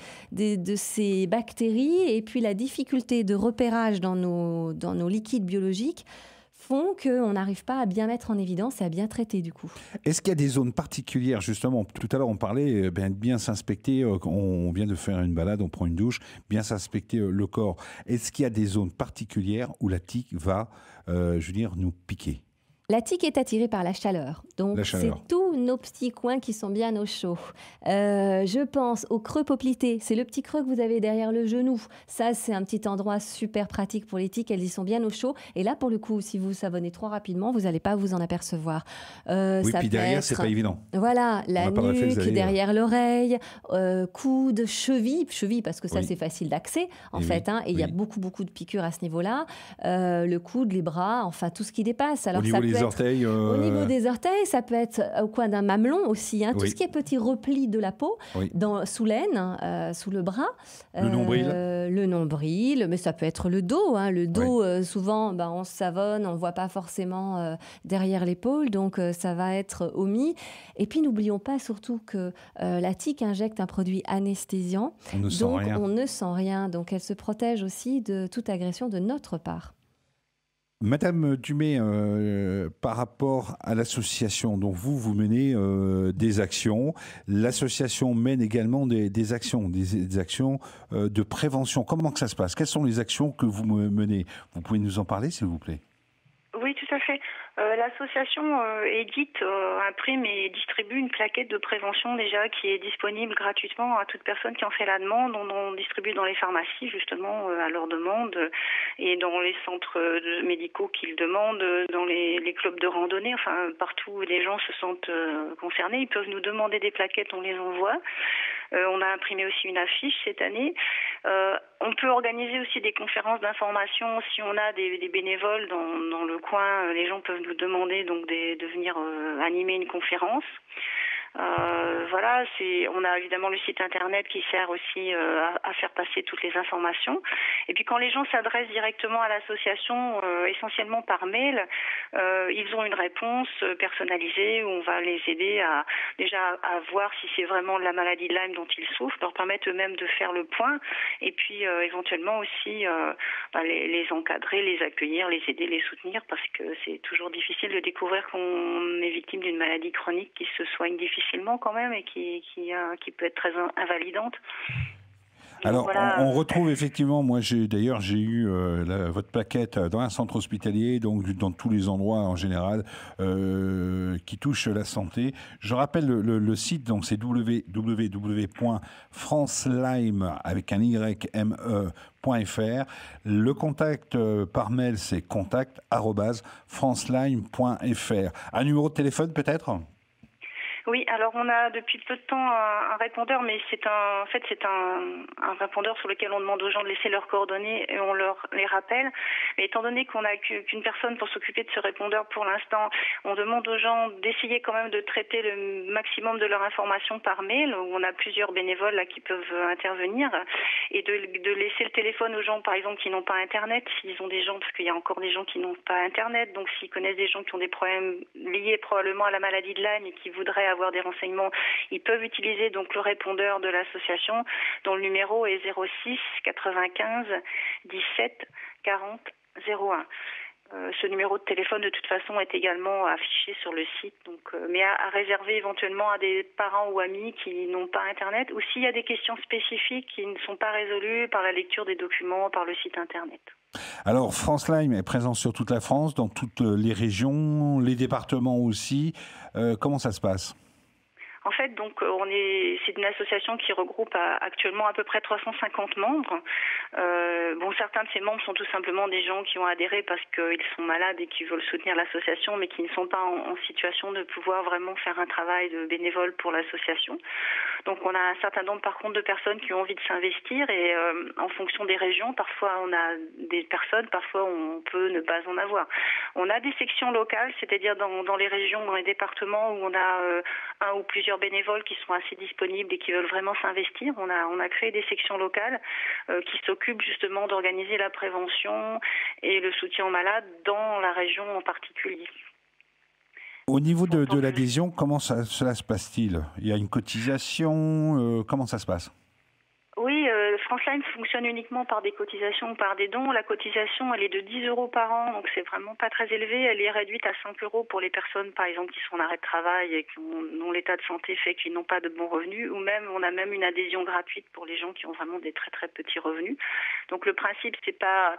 ces bactéries et puis la difficulté de repérage dans nos liquides biologiques font qu'on n'arrive pas à bien mettre en évidence et à bien traiter du coup. Est-ce qu'il y a des zones particulières, justement, tout à l'heure on parlait bien s'inspecter, on vient de faire une balade, on prend une douche, bien s'inspecter le corps. Est-ce qu'il y a des zones particulières où la tique va, nous piquer ? La tique est attirée par la chaleur. Donc, c'est tous nos petits coins qui sont bien au chaud. Je pense au creux poplité. C'est le petit creux que vous avez derrière le genou. Ça, c'est un petit endroit super pratique pour les tiques. Elles y sont bien au chaud. Et là, pour le coup, si vous savonnez trop rapidement, vous n'allez pas vous en apercevoir. Oui, puis derrière, c'est pas évident. Voilà, la nuque, derrière l'oreille, coude, cheville, parce que ça, c'est facile d'accès, en fait. Et il y a beaucoup, beaucoup de piqûres à ce niveau-là. Le coude, les bras, enfin, tout ce qui dépasse. Alors, ça peut orteils, au niveau des orteils, ça peut être au coin d'un mamelon aussi. Tout ce qui est petit repli de la peau, sous l'aine, sous le bras. Le nombril. Le nombril, mais ça peut être le dos. Le dos, souvent, on se savonne, on ne voit pas forcément derrière l'épaule, donc ça va être omis. Et puis, n'oublions pas surtout que la tique injecte un produit anesthésiant. On ne sent rien. On ne sent rien. Donc, elle se protège aussi de toute agression de notre part. Madame Dumay, par rapport à l'association, donc vous menez des actions. L'association mène également des actions, des actions de prévention. Comment que ça se passe ? Quelles sont les actions que vous menez ? Vous pouvez nous en parler, s'il vous plaît ? Oui, tout à fait. L'association édite, imprime et distribue une plaquette de prévention déjà qui est disponible gratuitement à toute personne qui en fait la demande. On distribue dans les pharmacies justement à leur demande et dans les centres médicaux qui le demandent, dans les clubs de randonnée, enfin partout où les gens se sentent concernés. Ils peuvent nous demander des plaquettes, on les envoie. On a imprimé aussi une affiche cette année. On peut organiser aussi des conférences d'information si on a des bénévoles dans le coin. Les gens peuvent nous demander donc de venir animer une conférence. Voilà, on a évidemment le site internet qui sert aussi à faire passer toutes les informations. Et puis quand les gens s'adressent directement à l'association, essentiellement par mail, ils ont une réponse personnalisée où on va les aider à voir si c'est vraiment la maladie de Lyme dont ils souffrent, leur permettre eux-mêmes de faire le point, et puis éventuellement aussi les encadrer, les accueillir, les aider, les soutenir, parce que c'est toujours difficile de découvrir qu'on est victime d'une maladie chronique qui se soigne difficilement quand même et qui peut être très invalidante. Alors, voilà. on retrouve effectivement, moi j'ai eu votre plaquette dans un centre hospitalier, donc dans tous les endroits en général qui touchent la santé. Je rappelle le site, donc c'est www.francelyme avec un YME.fr. Le contact par mail, c'est contact@francelyme.fr. Un numéro de téléphone peut-être ? Oui, alors on a depuis peu de temps un répondeur, mais c'est un répondeur sur lequel on demande aux gens de laisser leurs coordonnées et on leur les rappelle. Mais étant donné qu'on n'a qu'une personne pour s'occuper de ce répondeur pour l'instant, on demande aux gens d'essayer quand même de traiter le maximum de leur information par mail, où on a plusieurs bénévoles là qui peuvent intervenir, et de laisser le téléphone aux gens, par exemple, qui n'ont pas Internet, s'ils ont des gens, parce qu'il y a encore des gens qui n'ont pas Internet, donc s'ils connaissent des gens qui ont des problèmes liés probablement à la maladie de Lyme et qui voudraient avoir des renseignements, ils peuvent utiliser donc le répondeur de l'association dont le numéro est 06 95 17 40 01. Ce numéro de téléphone de toute façon est également affiché sur le site, donc, mais à réserver éventuellement à des parents ou amis qui n'ont pas Internet, ou s'il y a des questions spécifiques qui ne sont pas résolues par la lecture des documents, par le site Internet. Alors, France Lyme est présent sur toute la France, dans toutes les régions, les départements aussi. Comment ça se passe ? En fait, donc, c'est une association qui regroupe actuellement à peu près 350 membres. Certains de ces membres sont tout simplement des gens qui ont adhéré parce qu'ils sont malades et qui veulent soutenir l'association, mais qui ne sont pas en situation de pouvoir vraiment faire un travail de bénévole pour l'association. Donc, on a un certain nombre, par contre, de personnes qui ont envie de s'investir et en fonction des régions, parfois on a des personnes, parfois on peut ne pas en avoir. On a des sections locales, c'est-à-dire dans les régions, dans les départements où on a un ou plusieurs bénévoles qui sont assez disponibles et qui veulent vraiment s'investir. On a créé des sections locales qui s'occupent justement d'organiser la prévention et le soutien aux malades dans la région en particulier. Au niveau de l'adhésion, comment cela se passe-t-il ? Il y a une cotisation, comment ça se passe ? Oui, France Lyme fonctionne uniquement par des cotisations ou par des dons. La cotisation, elle est de 10 € par an, donc c'est vraiment pas très élevé. Elle est réduite à 5 € pour les personnes, par exemple, qui sont en arrêt de travail et dont l'état de santé fait qu'ils n'ont pas de bons revenus. Ou même, on a même une adhésion gratuite pour les gens qui ont vraiment des très très petits revenus. Donc le principe, c'est pas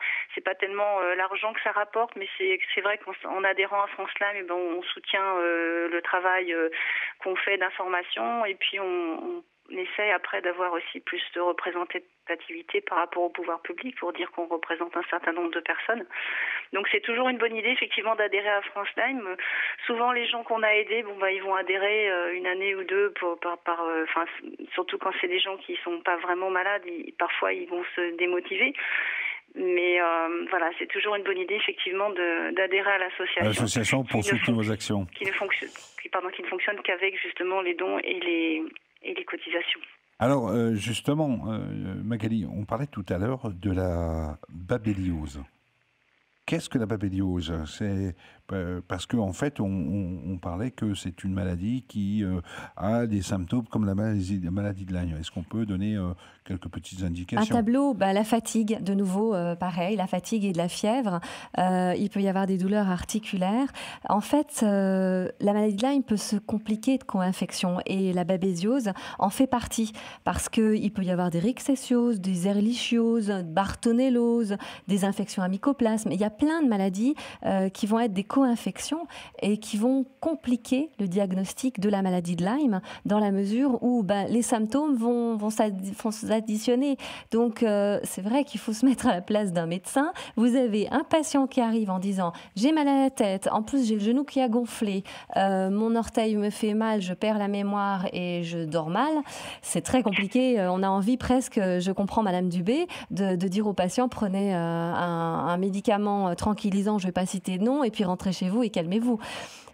tellement l'argent que ça rapporte, mais c'est vrai qu'en adhérant à France Lyme, on soutient le travail qu'on fait d'information, et puis on essaie après d'avoir aussi plus de représentativité par rapport au pouvoir public pour dire qu'on représente un certain nombre de personnes. Donc c'est toujours une bonne idée effectivement d'adhérer à France Lyme. Souvent les gens qu'on a aidés, ils vont adhérer une année ou deux surtout quand c'est des gens qui sont pas vraiment malades, parfois ils vont se démotiver. Mais c'est toujours une bonne idée effectivement d'adhérer à l'association. L'association pour soutenir vos actions. Qui ne fonctionne qu'avec justement les dons et les cotisations. Alors, justement, Magali, on parlait tout à l'heure de la babéliose. Qu'est-ce que la babéliose ? C'est parce qu'en fait, on parlait que c'est une maladie qui a des symptômes comme la maladie de Lyme. Est-ce qu'on peut donner quelques petites indications ? Un tableau, la fatigue, de nouveau, pareil, la fatigue et de la fièvre. Il peut y avoir des douleurs articulaires. En fait, la maladie de Lyme peut se compliquer de co-infection et la babésiose en fait partie parce qu'il peut y avoir des rickettsioses, des ehrlichioses, bartonellose, des infections à mycoplasme. Il y a plein de maladies qui vont être des co-infections et qui vont compliquer le diagnostic de la maladie de Lyme dans la mesure où les symptômes vont s'additionner. Donc, c'est vrai qu'il faut se mettre à la place d'un médecin. Vous avez un patient qui arrive en disant « j'ai mal à la tête, en plus j'ai le genou qui a gonflé, mon orteil me fait mal, je perds la mémoire et je dors mal ». C'est très compliqué. On a envie presque, je comprends Madame Dubé, de dire aux patients « prenez un médicament tranquillisant, je ne vais pas citer de nom, et puis rentrez rentrez chez vous et calmez-vous.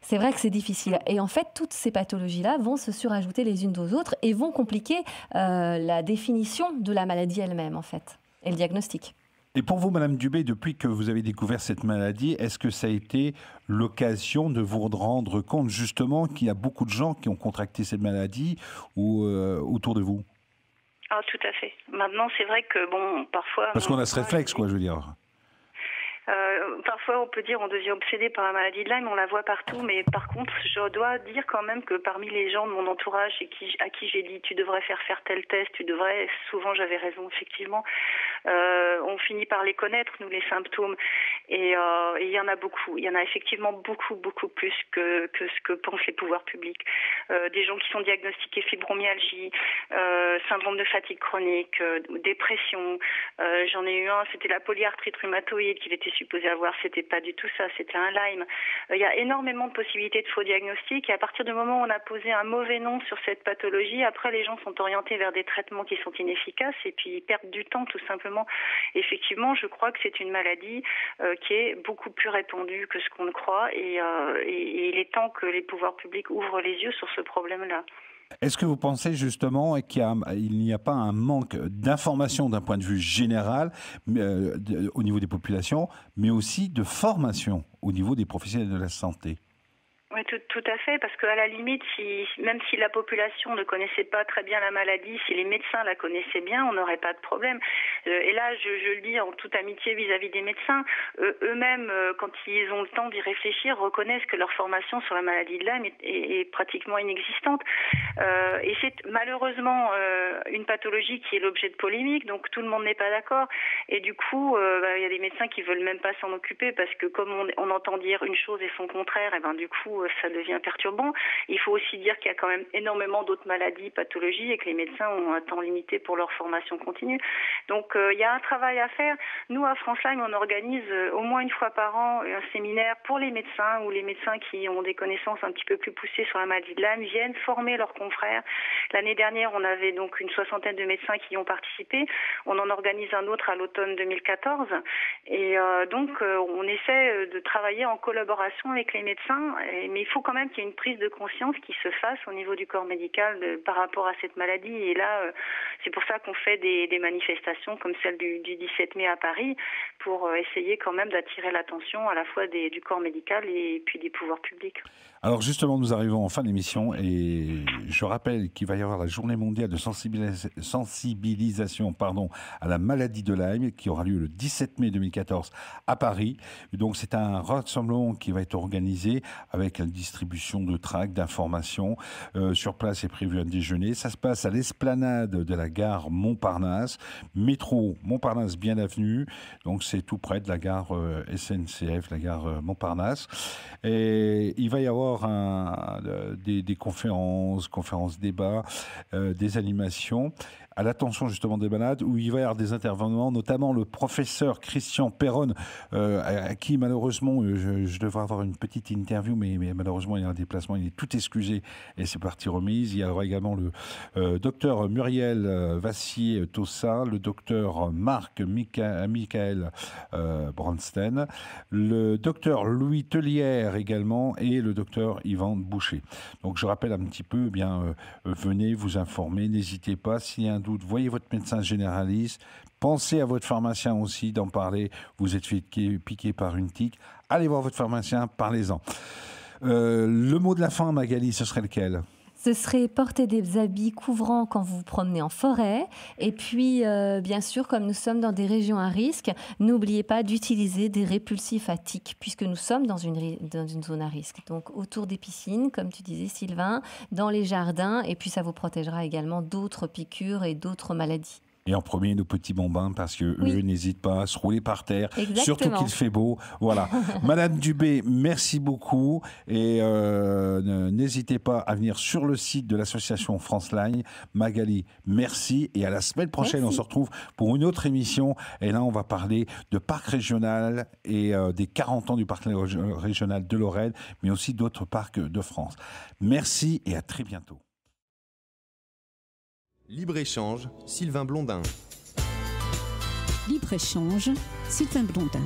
C'est vrai que c'est difficile. Et en fait, toutes ces pathologies-là vont se surajouter les unes aux autres et vont compliquer la définition de la maladie elle-même, en fait, et le diagnostic. Et pour vous, Madame Dubé, depuis que vous avez découvert cette maladie, est-ce que ça a été l'occasion de vous rendre compte justement qu'il y a beaucoup de gens qui ont contracté cette maladie autour de vous? Ah, tout à fait. Maintenant, c'est vrai que, parfois... Parce qu'on a ce réflexe, je veux dire. Parfois, on peut dire on devient obsédé par la maladie de Lyme, on la voit partout, mais par contre, je dois dire quand même que parmi les gens de mon entourage à qui j'ai dit tu devrais faire tel test, souvent j'avais raison, effectivement. On finit par les connaître, nous, les symptômes, et il y en a beaucoup. Il y en a effectivement beaucoup plus que ce que pensent les pouvoirs publics. Des gens qui sont diagnostiqués fibromyalgie, syndrome de fatigue chronique, dépression. J'en ai eu un, c'était la polyarthrite rhumatoïde qu'il était supposé avoir, c'était pas du tout ça, c'était un Lyme. Il y a énormément de possibilités de faux diagnostics, et à partir du moment où on a posé un mauvais nom sur cette pathologie, après les gens sont orientés vers des traitements qui sont inefficaces et puis ils perdent du temps tout simplement. Effectivement, je crois que c'est une maladie qui est beaucoup plus répandue que ce qu'on ne croit, et il est temps que les pouvoirs publics ouvrent les yeux sur ce problème-là. Est-ce que vous pensez justement qu'il n'y a pas un manque d'information d'un point de vue général au niveau des populations, mais aussi de formation au niveau des professionnels de la santé? Oui, tout à fait, parce qu'à la limite, même si la population ne connaissait pas très bien la maladie, si les médecins la connaissaient bien, on n'aurait pas de problème. Et là, je le dis en toute amitié vis-à-vis des médecins, eux-mêmes, quand ils ont le temps d'y réfléchir, reconnaissent que leur formation sur la maladie de Lyme est pratiquement inexistante. Et c'est malheureusement une pathologie qui est l'objet de polémiques, donc tout le monde n'est pas d'accord. Et du coup, il y a des médecins qui veulent même pas s'en occuper, parce que comme on entend dire une chose et son contraire, et du coup, ça devient perturbant. Il faut aussi dire qu'il y a quand même énormément d'autres maladies, pathologies, et que les médecins ont un temps limité pour leur formation continue. Donc, il y a un travail à faire. Nous, à France Lyme, on organise au moins une fois par an un séminaire pour les médecins, où les médecins qui ont des connaissances un petit peu plus poussées sur la maladie de Lyme viennent former leurs confrères. L'année dernière, on avait donc une 60aine de médecins qui y ont participé. On en organise un autre à l'automne 2014. Et donc, on essaie de travailler en collaboration avec les médecins. Mais il faut quand même qu'il y ait une prise de conscience qui se fasse au niveau du corps médical par rapport à cette maladie. Et là, c'est pour ça qu'on fait des manifestations comme celle du 17 mai à Paris, pour essayer quand même d'attirer l'attention à la fois du corps médical et puis des pouvoirs publics. Alors justement, nous arrivons en fin d'émission et je rappelle qu'il va y avoir la journée mondiale de sensibilisation à la maladie de Lyme qui aura lieu le 17 mai 2014 à Paris. Donc c'est un rassemblement qui va être organisé avec la distribution de tracts, d'informations. Sur place est prévu un déjeuner. Ça se passe à l'esplanade de la gare Montparnasse, métro Montparnasse bien avenue. Donc c'est tout près de la gare SNCF, la gare Montparnasse. Et il va y avoir des conférences débats, des animations à l'attention justement des malades, où il va y avoir des intervenants, notamment le professeur Christian Perron, à qui malheureusement je devrais avoir une petite interview, mais malheureusement il y a un déplacement, il est tout excusé et c'est partie remise. Il y aura également le docteur Muriel Vassier-Tossa, le docteur Marc Michael Bronstein, le docteur Louis Tellière également, et le docteur Yvan Boucher. Donc je rappelle un petit peu, venez vous informer, n'hésitez pas, s'il y a un doute, voyez votre médecin généraliste, pensez à votre pharmacien aussi d'en parler. Vous êtes fait piquer par une tique, allez voir votre pharmacien, parlez-en. Le mot de la fin, Magali, ce serait lequel ? Ce serait porter des habits couvrants quand vous vous promenez en forêt. Et puis, bien sûr, comme nous sommes dans des régions à risque, n'oubliez pas d'utiliser des répulsifs à tiques, puisque nous sommes dans une zone à risque. Donc, autour des piscines, comme tu disais, Sylvain, dans les jardins, et puis ça vous protégera également d'autres piqûres et d'autres maladies. Et en premier, nos petits bonbons, parce qu'eux n'hésitent pas à se rouler par terre, Exactement. Surtout qu'il fait beau. Voilà. Madame Dubé, merci beaucoup. Et n'hésitez pas à venir sur le site de l'association France Lyme. Magali, merci. Et à la semaine prochaine, on se retrouve pour une autre émission. Et là, on va parler de parc régional et des 40 ans du parc régional de Lorraine, mais aussi d'autres parcs de France. Merci et à très bientôt. Libre-échange, Sylvain Blondin. Libre-échange, Sylvain Blondin.